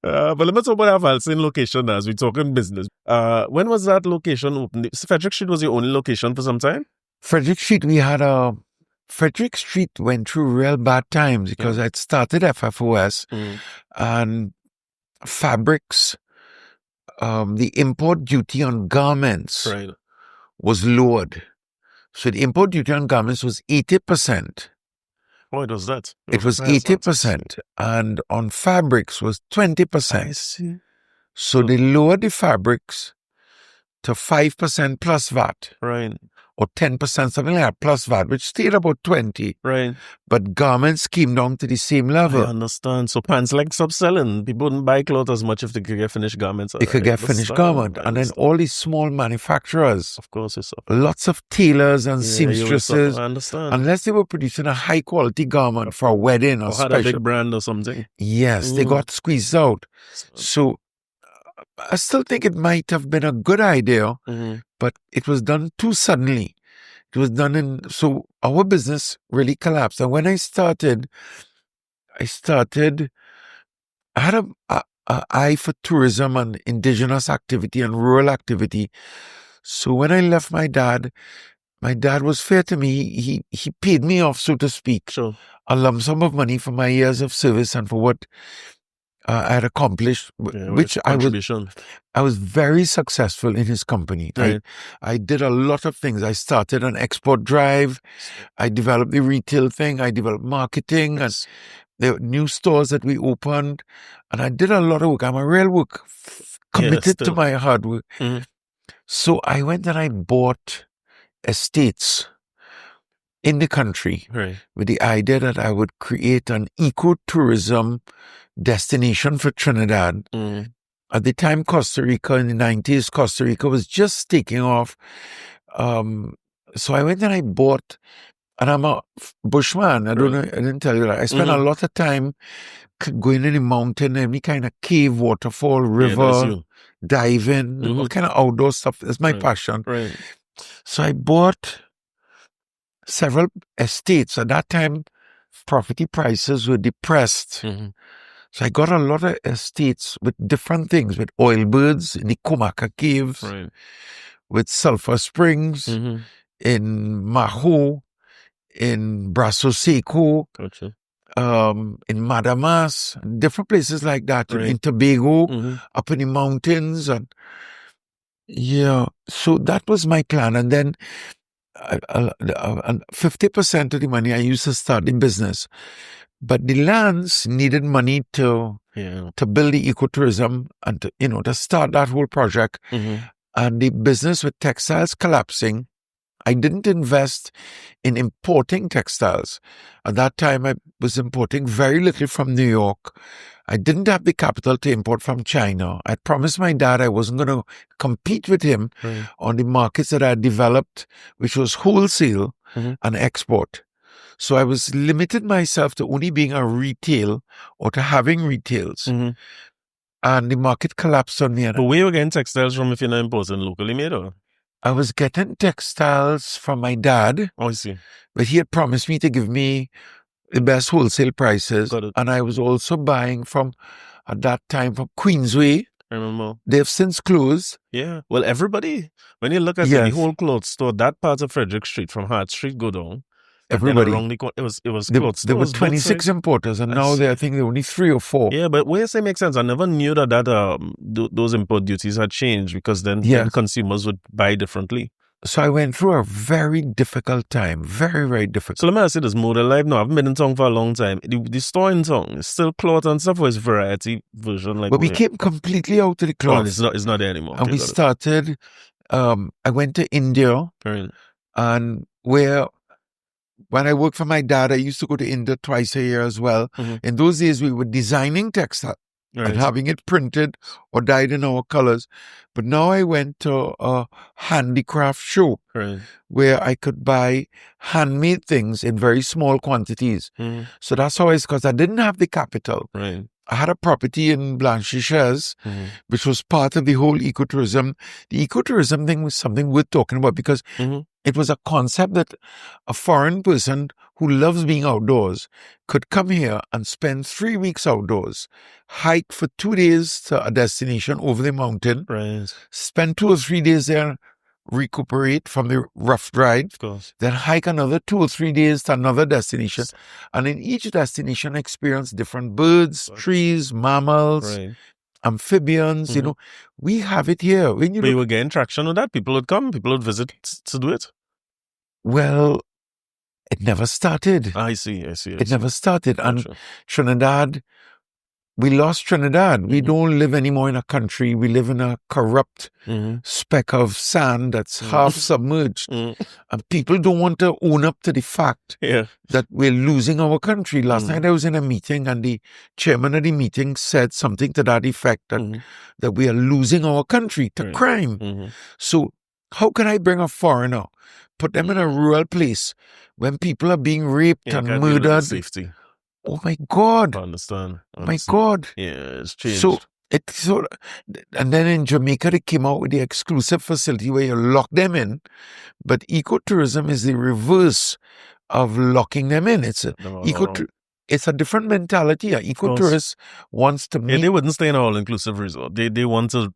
But let me talk about our Valsain location as we're talking business. When was that location opened? Frederick Street was your only location for some time? Frederick Street, Frederick Street went through real bad times because I'd started FFOS and fabrics, the import duty on garments was lowered. So the import duty on garments was 80%. Oh, it was that? It was 80%. And on fabrics was 20%. I see. So they lowered the fabrics to 5% plus VAT. Right. Or 10%, something like that, plus VAT, which stayed about 20. Right. But garments came down to the same level. I understand. So pants like stop selling. People wouldn't buy clothes as much if they could get finished garments. They could get finished garment. And then all these small manufacturers. Of course, it's lots of tailors and seamstresses. I understand. Unless they were producing a high quality garment for a wedding or had a big brand or something. Yes, they got squeezed out. So I still think it might have been a good idea, but it was done too suddenly. It was done so our business really collapsed. And when I started, I had a eye for tourism and indigenous activity and rural activity. So when I left my dad was fair to me. He paid me off, so to speak, a lump sum of money for my years of service and for what I had accomplished, which I was very successful in his company. Right. I did a lot of things. I started an export drive. I developed the retail thing. I developed marketing, and there were new stores that we opened. And I did a lot of work. I'm a real work committed to my hard work. So I went and I bought estates in the country with the idea that I would create an ecotourism destination for Trinidad. At the time, Costa Rica, in the 90s, Costa Rica was just taking off. So I went and I bought, and I'm a bushman. I didn't tell you that. I spent a lot of time going in the mountain, any kind of cave, waterfall, river, diving, all kind of outdoor stuff. That's my passion. So I bought several estates. At that time, property prices were depressed. So I got a lot of estates with different things, with oil birds in the Comaka Caves, with sulfur springs, in Maho, in Brasso Seco, in Madamas, different places like that, in Tobago, up in the mountains. And so that was my plan. And then 50% of the money I used to start the business. But the lands needed money to build the ecotourism and to start that whole project. And the business with textiles collapsing, I didn't invest in importing textiles. At that time, I was importing very little from New York. I didn't have the capital to import from China. I promised my dad I wasn't going to compete with him on the markets that I had developed, which was wholesale and export. So I was limited myself to only being a retail or to having retails. And the market collapsed on me. But where you were getting textiles from if you're not importing locally made, or? I was getting textiles from my dad. Oh, I see. But he had promised me to give me the best wholesale prices. And I was also buying at that time, from Queensway. I remember. They've since closed. Yeah. Well, everybody, when you look at the whole clothes store, that part of Frederick Street, from Hart Street, go down. Everybody. It was clothes. There were 26 importers, and now I think there are only 3 or 4. Yeah, but what you say makes sense. I never knew that those import duties had changed, because then consumers would buy differently. So I went through a very difficult time. Very, very difficult. So let me ask you this, model life now. I haven't been in town for a long time. The store in town is still cloth and stuff, or is variety version like? But we came completely out of the cloth. It's not there anymore. And we started, I went to India, and when I worked for my dad, I used to go to India twice a year as well. In those days, we were designing textile and having it printed or dyed in our colors. But now I went to a handicraft show where I could buy handmade things in very small quantities. So that's how because I didn't have the capital. I had a property in Blanchisseuse, which was part of the whole ecotourism. The ecotourism thing was something worth talking about, because it was a concept that a foreign person who loves being outdoors could come here and spend 3 weeks outdoors, hike for 2 days to a destination over the mountain, spend 2 or 3 days there, recuperate from the rough ride, then hike another 2 or 3 days to another destination, and in each destination experience different birds, trees, mammals, amphibians. We have it here. But you were getting traction with that. People would come, people would visit to do it. Well, it never started. I see. It never started. And Trinidad, we lost Trinidad. We don't live anymore in a country. We live in a corrupt speck of sand that's half submerged. And people don't want to own up to the fact that we're losing our country. Last night I was in a meeting, and the chairman of the meeting said something to that effect, that we are losing our country to crime. So how can I bring a foreigner, put them in a rural place when people are being raped and murdered? Safety. Oh my God. I understand. My God. Yeah, it's changed. So And then in Jamaica, they came out with the exclusive facility where you lock them in. But ecotourism is the reverse of locking them in. It's a different mentality. An ecotourist wants to meet. Yeah, they wouldn't stay in an all-inclusive resort. They want to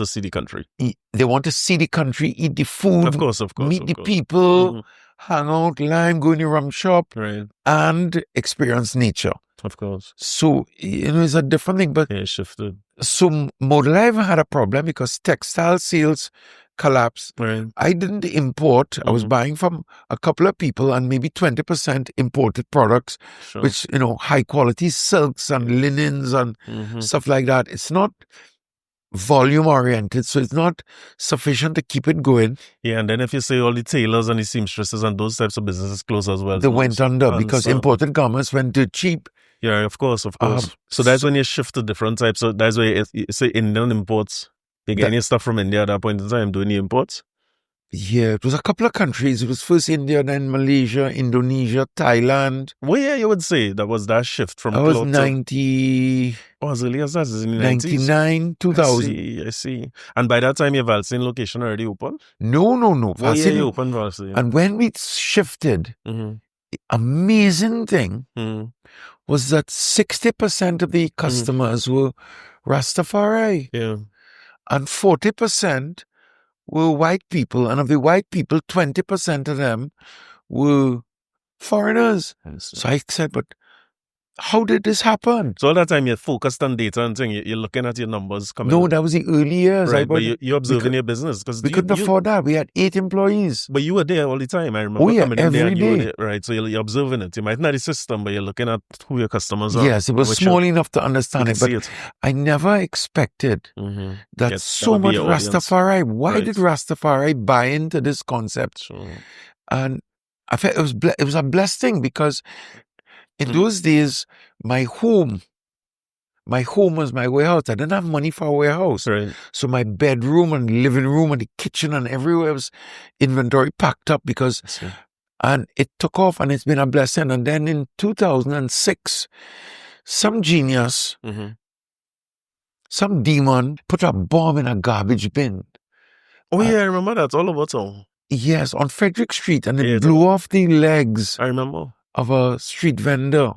see the country. They want to see the country, eat the food, of course, meet the people, hang out, lime, go in the rum shop, and experience nature. Of course. So, it's a different thing. But it shifted. So Modelive had a problem because textile sales collapsed. Right. I didn't import. I was buying from a couple of people and maybe 20% imported products, which, high quality silks and linens and stuff like that. It's not volume oriented, so it's not sufficient to keep it going. Yeah, and then if you say all the tailors and the seamstresses and those types of businesses close as well. They went under because imported garments went dirt cheap. Yeah, of course. So that's when you shift to different types. So that's why you say Indian imports. You get any stuff from India at that point in time doing the imports? Yeah, it was a couple of countries. It was first India, then Malaysia, Indonesia, Thailand. Well, yeah, you would say that was that shift from. I was 90. Oh, as early as that is in the 99, 2000. I see. And by that time, your Valsine location already open? No. Valsine open Valsine. And when we shifted, the amazing thing was that 60% of the customers were Rastafari. Yeah. And 40% were white people. And of the white people, 20% of them were foreigners. So I said, but how did this happen? So all that time you're focused on data and thing, you're looking at your numbers coming No, that was the early years. Right, but you're observing your business. We couldn't afford that. We had 8 employees. But you were there all the time. I remember coming in there and you were there, right? So you're observing it. You might not have the system, but you're looking at who your customers are. Yes, it was small enough to understand it. But I never expected that so much Rastafari. Why did Rastafari buy into this concept? Sure. And I felt it was a blessed thing because in those days, my home was my warehouse. I didn't have money for a warehouse. Right. So my bedroom and living room and the kitchen and everywhere was inventory packed up and it took off and it's been a blessing. And then in 2006, some genius, some demon put a bomb in a garbage bin. Oh, yeah, I remember that. All over town. Yes, on Frederick Street. And it blew off the legs. I remember. Of a street vendor.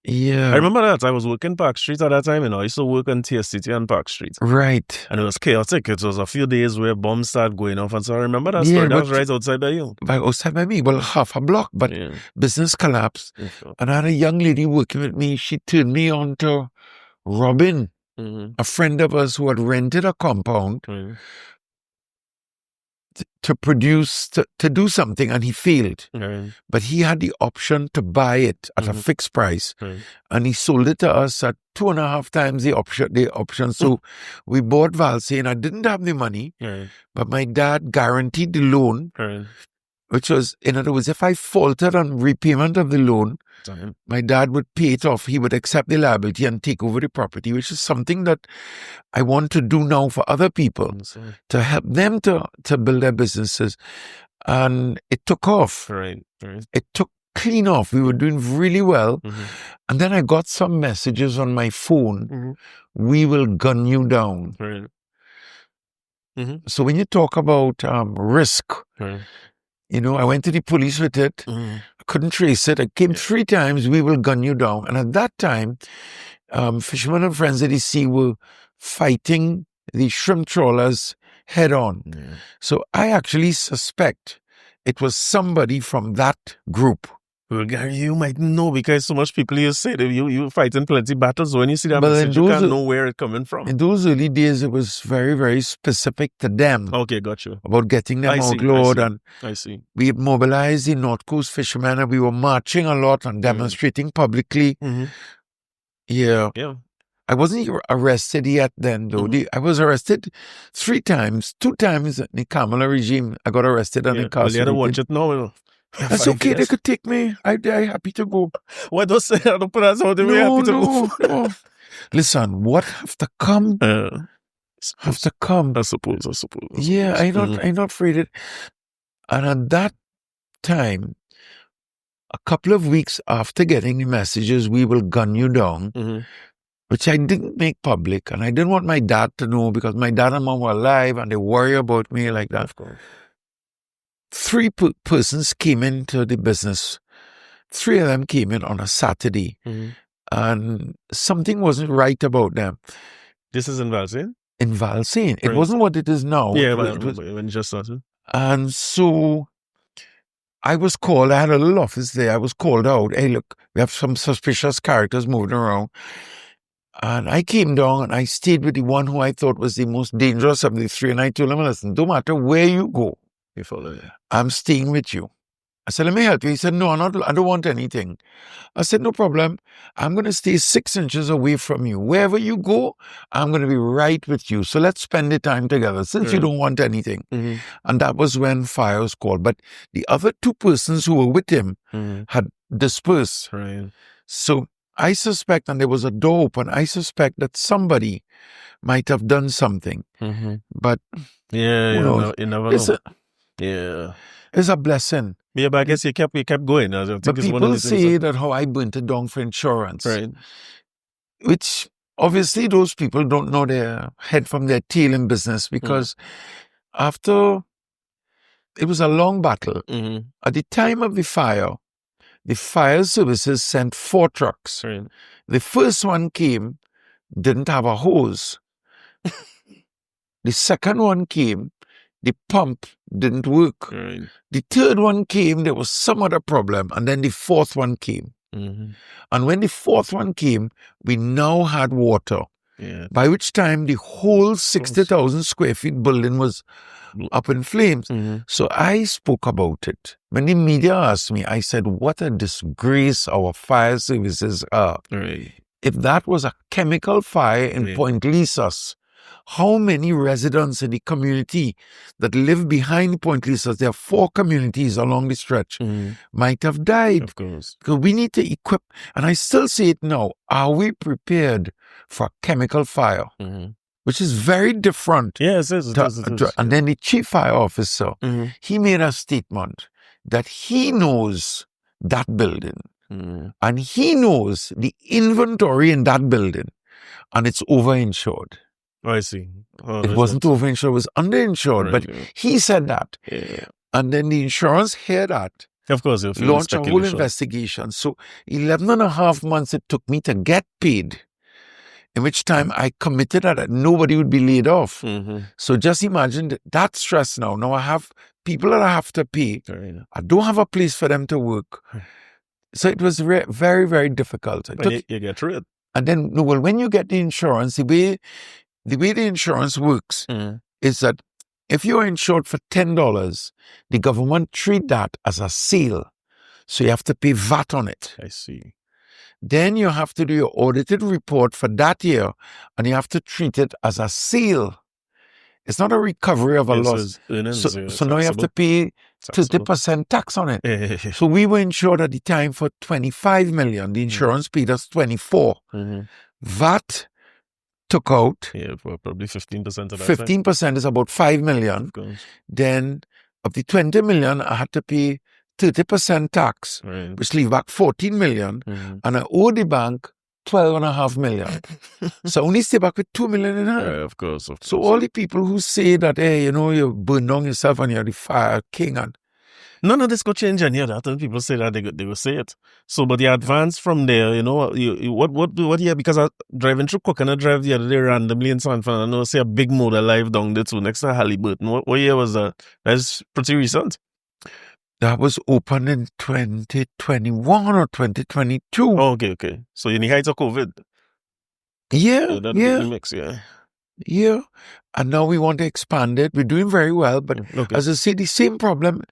Yeah. I remember that. I was working Park Street at that time, I used to work on TSCT and Park Street. Right. And it was chaotic. It was a few days where bombs started going off. And so I remember that story. That was right outside by you. Outside by me. Well, half a block. But business collapsed. And I had a young lady working with me. She turned me on to Robin, a friend of us who had rented a compound to produce, to do something, and he failed. But he had the option to buy it at a fixed price. And he sold it to us at 2.5 times the option. So we bought Valsine. I didn't have the money, but my dad guaranteed the loan, which was, in other words, if I faltered on repayment of the loan, my dad would pay it off. He would accept the liability and take over the property, which is something that I want to do now for other people, to help them to build their businesses. And it took off. Right. It took clean off. We were doing really well. And then I got some messages on my phone. We will gun you down. So when you talk about risk, I went to the police with it. I couldn't trace it. I came 3 times. We will gun you down. And at that time, fishermen and friends at the sea were fighting the shrimp trawlers head on. So I actually suspect it was somebody from that group. Well, Gary, you might know because so much people you say that you fighting plenty battles. So when you see that message, you can't know where it's coming from. In those early days, it was very, very specific to them. Okay, got you. About getting them outlawed. I see. We mobilized the North Coast fishermen and we were marching a lot and demonstrating publicly. Yeah. I wasn't arrested yet then, though. I was arrested 3 times. 2 times in the Kamala regime, I got arrested and incarcerated. Well, you had to watch it now. That's okay. They could take me. I'm happy to go. Why don't say I don't put us out? No. Listen, what have to come? Have to come. I suppose. Yeah, I'm not afraid. And at that time, a couple of weeks after getting the messages, we will gun you down. which I didn't make public, and I didn't want my dad to know because my dad and mom were alive and they worry about me like that. Of course. 3 persons came into the business. 3 of them came in on a Saturday, and something wasn't right about them. This is in Valsine? In Valsine. It wasn't what it is now. Yeah, but when you just started. And so I was called. I had a little office there. I was called out. Hey, look, we have some suspicious characters moving around. And I came down and I stayed with the one who I thought was the most dangerous of the 3. And I told him, listen, no matter where you go, you follow, I'm staying with you. I said, let me help you. He said, no, I don't want anything. I said, no problem. I'm going to stay 6 inches away from you. Wherever you go, I'm going to be right with you. So let's spend the time together since you don't want anything. And that was when fire was called. But the other 2 persons who were with him had dispersed. Right. So I suspect, and there was a door open, I suspect that somebody might have done something. But yeah, you never know. It's a blessing. Yeah, but I guess you kept going. I think but people say that how I burnt it down for insurance. Right. Which obviously those people don't know their head from their tail in business, because after it was a long battle. At the time of the fire services sent 4 trucks. Right. The first one came, didn't have a hose. The second one came, the pump didn't work. Right. The third one came, there was some other problem. And then the 4th one came. And when the 4th one came, we now had water. Yeah. By which time the whole 60,000 square feet building was up in flames. So I spoke about it. When the media asked me, I said, what a disgrace our fire services are. Right. If that was a chemical fire in Point Lisas, how many residents in the community that live behind Point Lisas, there are 4 communities along the stretch, might have died. Of course. Because we need to equip, and I still say it now, are we prepared for chemical fire? Which is very different. Yes, it is. And then the chief fire officer, he made a statement that he knows that building. And he knows the inventory in that building. And it's overinsured. Oh, I see. Oh, it wasn't overinsured, it was underinsured. Right, but he said that. Yeah. And then the insurance heard that. Of course, launched a whole investigation. So 11.5 months it took me to get paid. In which time I committed that nobody would be laid off. So just imagine that stress now. Now I have people that I have to pay. I don't have a place for them to work. So it was very, very difficult. You get through it. And then, when you get the insurance, the way the insurance works is that if you're insured for $10, the government treat that as a sale. So you have to pay VAT on it. I see. Then you have to do your audited report for that year, and you have to treat it as a sale. It's not a recovery of a loss. So now you have to pay 30% tax on it. So we were insured at the time for $25 million. The insurance paid us $24 million. VAT took out. Yeah, probably 15% of that. 15% is about $5 million. Of course. Then of the $20 million, I had to pay 30% tax, which leave back $14 million, and I owe the bank $12.5 million. So I only stay back with $2 million in hand. Of course. So all the people who say that, hey, you burn down yourself and you're the fire king, and none of this could change any of that. And people say that they will say it. So, but the advance from there, what year? Because I driving through Coconut Drive the other day randomly in San Fernando, I see a big motor live down there too, next to Halliburton. What year was that? That's pretty recent. That was open in 2021 or 2022. Oh, okay. So in the height of COVID. Yeah. Mix, yeah. Yeah. And now we want to expand it. We're doing very well, but as I say, the same problem.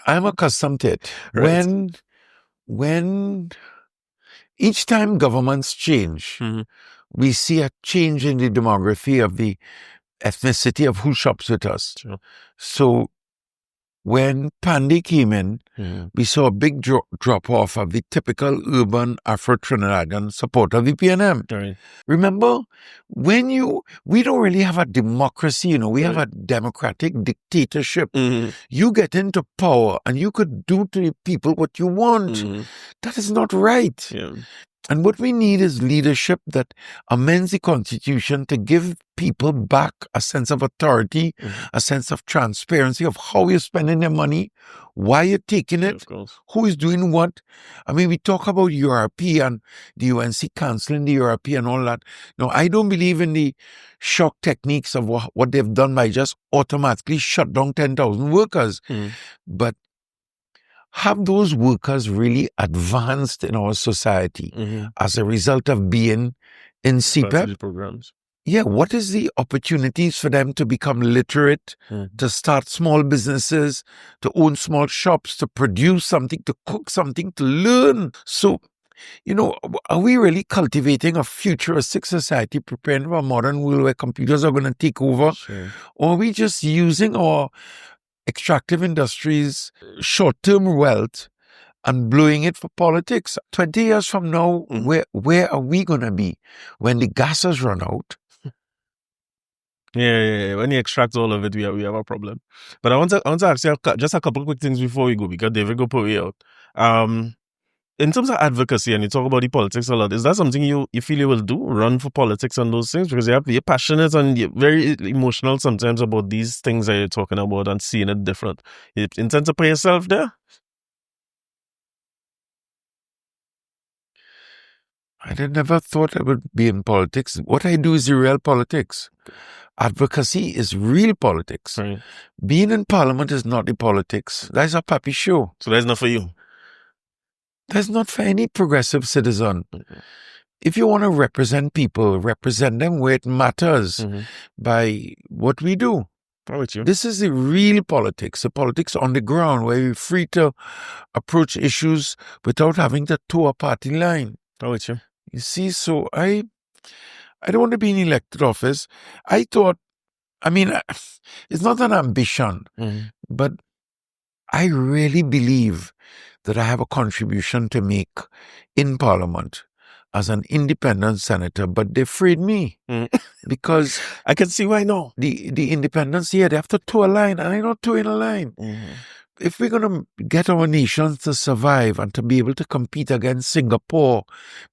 I'm accustomed to it. Right. When each time governments change, we see a change in the demography of the ethnicity of who shops with us. Sure. So when Pandy came in, we saw a big drop off of the typical urban Afro-Trinidadian supporter of the PNM. Right. Remember, we don't really have a democracy, we have a democratic dictatorship. You get into power and you could do to the people what you want. That is not right. Yeah. And what we need is leadership that amends the Constitution to give people back a sense of authority, a sense of transparency of how you're spending their money, why you're taking it, who is doing what. I mean, we talk about URP and the UNC cancelling the URP and all that. No, I don't believe in the shock techniques of what they've done by just automatically shut down 10,000 workers. But have those workers really advanced in our society as a result of being in CPEP? Programs. Yeah, what is the opportunities for them to become literate, to start small businesses, to own small shops, to produce something, to cook something, to learn? So, are we really cultivating a futuristic society, preparing for a modern world where computers are going to take over? Sure. Or are we just using our extractive industries' short-term wealth and blowing it for politics? 20 years from now, where are we going to be when the gas has run out? Yeah. When you extract all of it, we have a problem. But I want to ask you just a couple of quick things before we go, because David go put it out. In terms of advocacy, and you talk about the politics a lot, is that something you feel you will do? Run for politics and those things? Because you're passionate and you're very emotional sometimes about these things that you're talking about and seeing it different. You intend to put yourself there? I never thought I would be in politics. What I do is the real politics. Advocacy is real politics. Right. Being in parliament is not the politics. That's a puppy show. So that's not for you? That's not for any progressive citizen. If you want to represent people, represent them where it matters by what we do. This is the real politics, the politics on the ground where we're free to approach issues without having to toe a party line. You see, so I don't want to be in elected office. I thought, it's not an ambition, but I really believe that I have a contribution to make in Parliament as an independent senator, but they freed me because I can see why no. The independents here, they have to toe a line, and I'm not toeing a line. If we're going to get our nations to survive and to be able to compete against Singapore,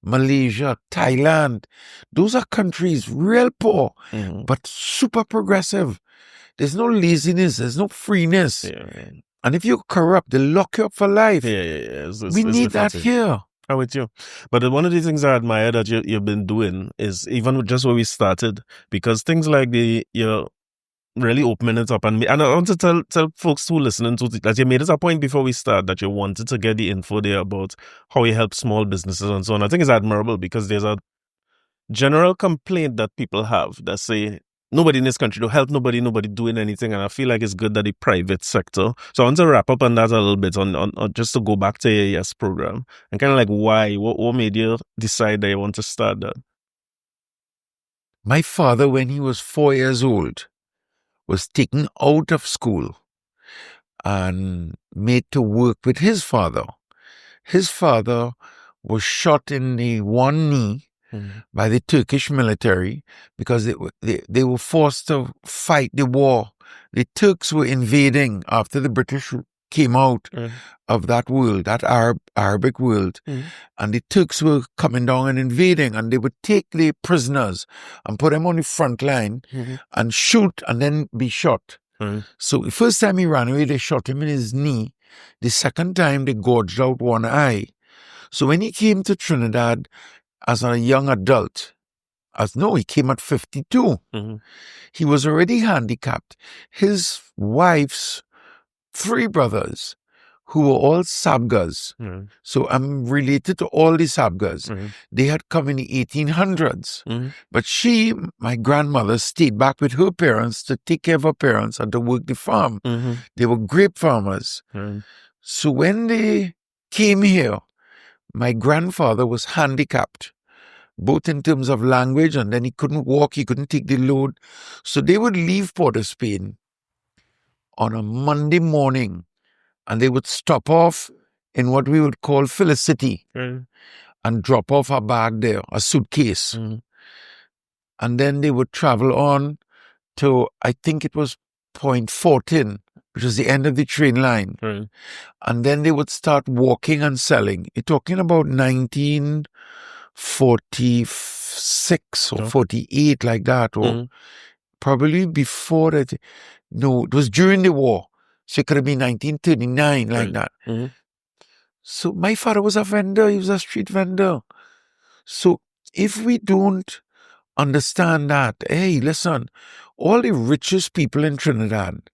Malaysia, Thailand, those are countries real poor, but super progressive. There's no laziness, there's no freeness. And if you're corrupt, they lock you up for life. We need that here. I'm with you. But one of the things I admire that you've been doing is even just where we started, because things like you're really opening it up. And I want to tell folks who are listening to that you made it a point before we start that you wanted to get the info there about how you help small businesses and so on. I think it's admirable because there's a general complaint that people have that say, nobody in this country don't help nobody doing anything, and I feel like it's good that the private sector. So I want to wrap up on that a little bit on just to go back to your YES program and kind of like why, what made you decide that you want to start that? My father, when he was 4 years old, was taken out of school and made to work with his father. His father was shot in the one knee by the Turkish military because they were forced to fight the war. The Turks were invading after the British came out of that world, that Arabic world. And the Turks were coming down and invading, and they would take the prisoners and put them on the front line and shoot and then be shot. So the first time he ran away, they shot him in his knee. The second time, they gouged out one eye. So when he came to Trinidad as a young adult, he came at 52. He was already handicapped. His wife's 3 brothers, who were all Sabgas. So I'm related to all the Sabgas. They had come in the 1800s. But she, my grandmother, stayed back with her parents to take care of her parents and to work the farm. They were grape farmers. So when they came here, my grandfather was handicapped, both in terms of language, and then he couldn't walk, he couldn't take the load. So they would leave Port of Spain on a Monday morning, and they would stop off in what we would call Felicity and drop off a bag there, a suitcase. And then they would travel on to, I think it was Point 14, which was the end of the train line. And then they would start walking and selling. You're talking about 19 46 or 48, like that, or probably before that. No, it was during the war. So it could have been 1939, like that. So my father was a vendor. He was a street vendor. So if we don't understand that, hey, listen, all the richest people in Trinidad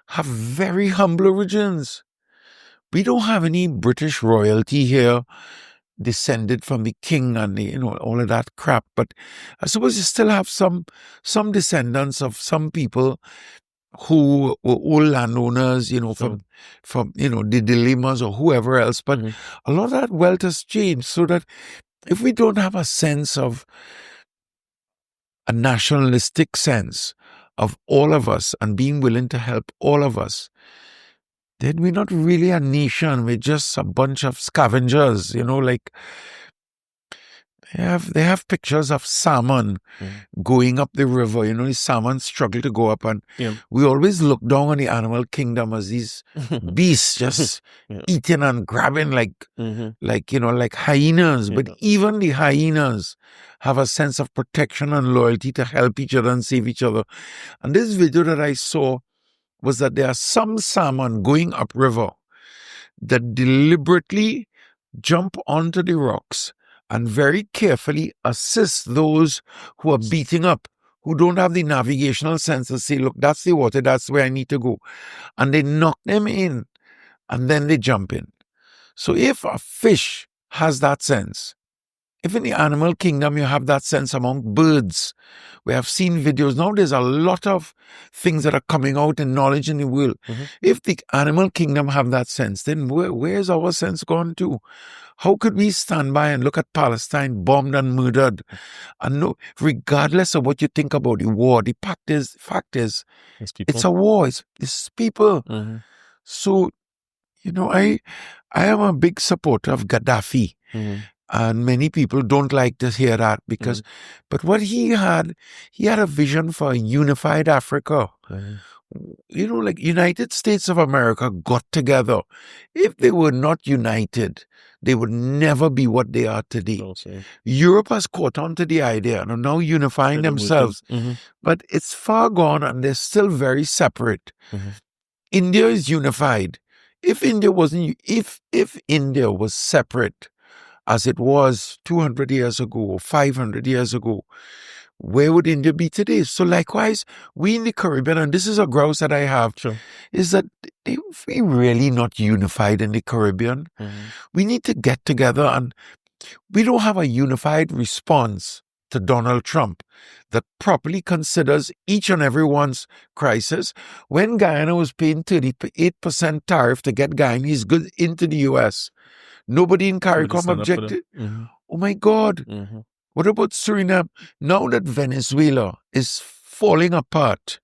have very humble origins. We don't have any British royalty here descended from the king and the, all of that crap. But I suppose you still have some descendants of some people who were old landowners, from the dilemmas or whoever else. But a lot of that wealth has changed, so that if we don't have a sense of a nationalistic sense of all of us and being willing to help all of us, then we're not really a nation. We're just a bunch of scavengers, like they have pictures of salmon going up the river. The salmon struggle to go up, and we always look down on the animal kingdom as these beasts just eating and grabbing like hyenas. But even the hyenas have a sense of protection and loyalty to help each other and save each other. And this video that I saw was that there are some salmon going upriver that deliberately jump onto the rocks and very carefully assist those who are beating up, who don't have the navigational sense to say, look, that's the water, that's where I need to go. And they knock them in, and then they jump in. So if a fish has that sense, if in the animal kingdom you have that sense among birds, we have seen videos. Now there's a lot of things that are coming out in knowledge in the world. If the animal kingdom have that sense, then where's our sense gone to? How could we stand by and look at Palestine bombed and murdered? And no, regardless of what you think about the war, the fact is, it's a war. It's people. So, I am a big supporter of Gaddafi. And many people don't like to hear that because, but what he had a vision for a unified Africa. Like United States of America got together. If they were not united, they would never be what they are today. Europe has caught on to the idea and are now unifying themselves. But it's far gone and they're still very separate. India is unified. If India was separate, as it was 200 years ago or 500 years ago, where would India be today? So likewise, we in the Caribbean, and this is a grouse that I have, is that we really not unified in the Caribbean. We need to get together, and we don't have a unified response to Donald Trump that properly considers each and everyone's crisis. When Guyana was paying 38% tariff to get Guyanese goods into the U.S., nobody in CARICOM objected. Oh my God. What about Suriname? Now that Venezuela is falling apart,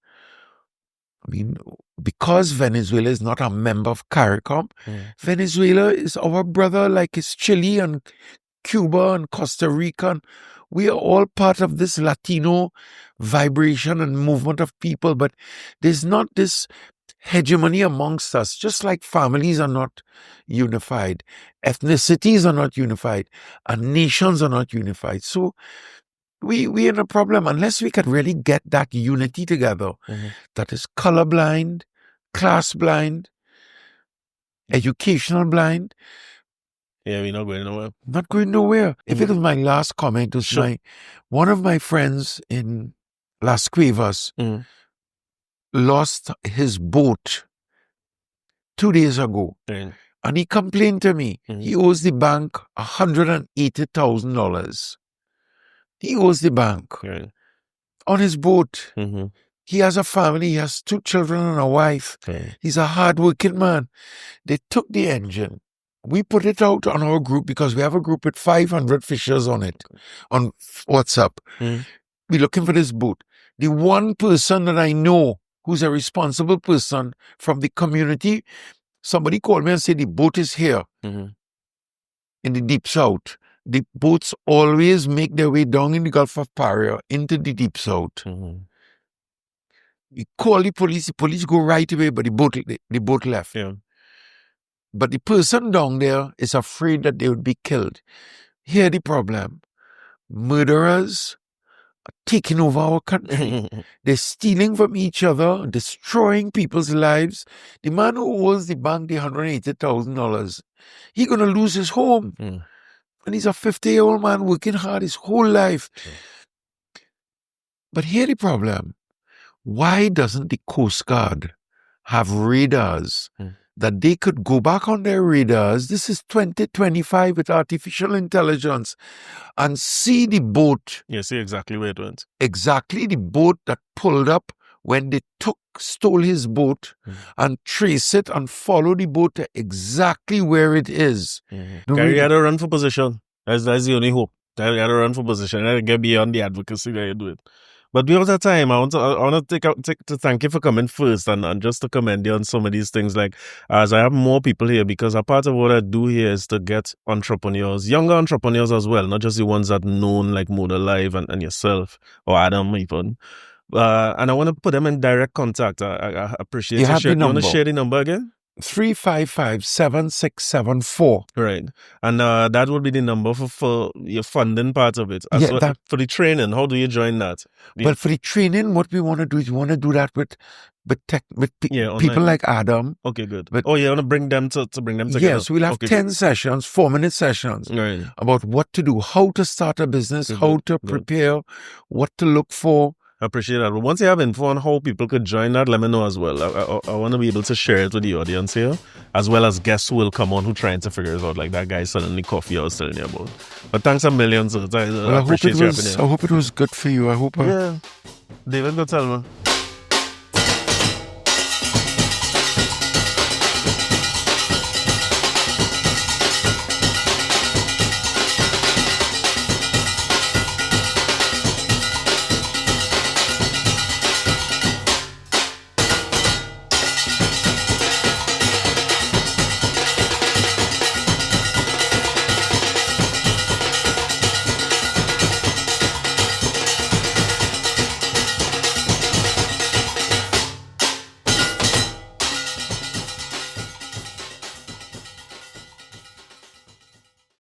because Venezuela is not a member of CARICOM, Venezuela is our brother, like it's Chile and Cuba and Costa Rica. And we are all part of this Latino vibration and movement of people, but there's not this hegemony amongst us, just like families are not unified, ethnicities are not unified, and nations are not unified. So we're in a problem unless we can really get that unity together that is colorblind, class blind, educational blind. Yeah, we're not going nowhere. Not going nowhere. If it was my last comment, it was one of my friends in Las Cuevas lost his boat 2 days ago. And he complained to me. He owes the bank $180,000. He owes the bank on his boat. He has a family. He has 2 children and a wife. He's a hard-working man. They took the engine. We put it out on our group because we have a group with 500 fishers on it, on WhatsApp. We're looking for this boat. The one person that I know who's a responsible person from the community, somebody called me and said, the boat is here in the deep south. The boats always make their way down in the Gulf of Paria into the deep south. You call the police go right away, but the boat left. But the person down there is afraid that they would be killed. Here the problem. murderers are taking over our country. They're stealing from each other, destroying people's lives. The man who owes the bank the $180,000, he's going to lose his home. And he's a 50-year-old man working hard his whole life. But here's the problem. Why doesn't the Coast Guard have radars that they could go back on their radars? This is 2025 with artificial intelligence, and see the boat. Yeah, see exactly where it went. Exactly the boat that pulled up when they stole his boat, and trace it and follow the boat to exactly where it is. Corie had to run for position. That's the only hope. He had to run for position and get beyond the advocacy that you do it. But because of time, I want to thank you for coming first and just to commend you on some of these things. Like, as I have more people here, because a part of what I do here is to get entrepreneurs, younger entrepreneurs as well, not just the ones that known like Moda Live and yourself or Adam even. And I want to put them in direct contact. I appreciate you. You want to share the number again? 355-7674. Right. And that would be the number for your funding part of it. For the training, how do you join that? Well, for the training, what we want to do is we want to do that with people like Adam. Okay, good. You want to bring them together? Yes, we'll have 10 sessions, 4-minute sessions, right, about what to do, how to start a business, how to prepare, what to look for. I appreciate that. But once you have info on how people could join that, let me know as well. I want to be able to share it with the audience here, as well as guests who will come on who trying to figure it out, like that guy selling the coffee I was telling you about. But thanks a million, sir. I appreciate you having me. I hope it was good for you. I hope. Yeah. David, go tell me.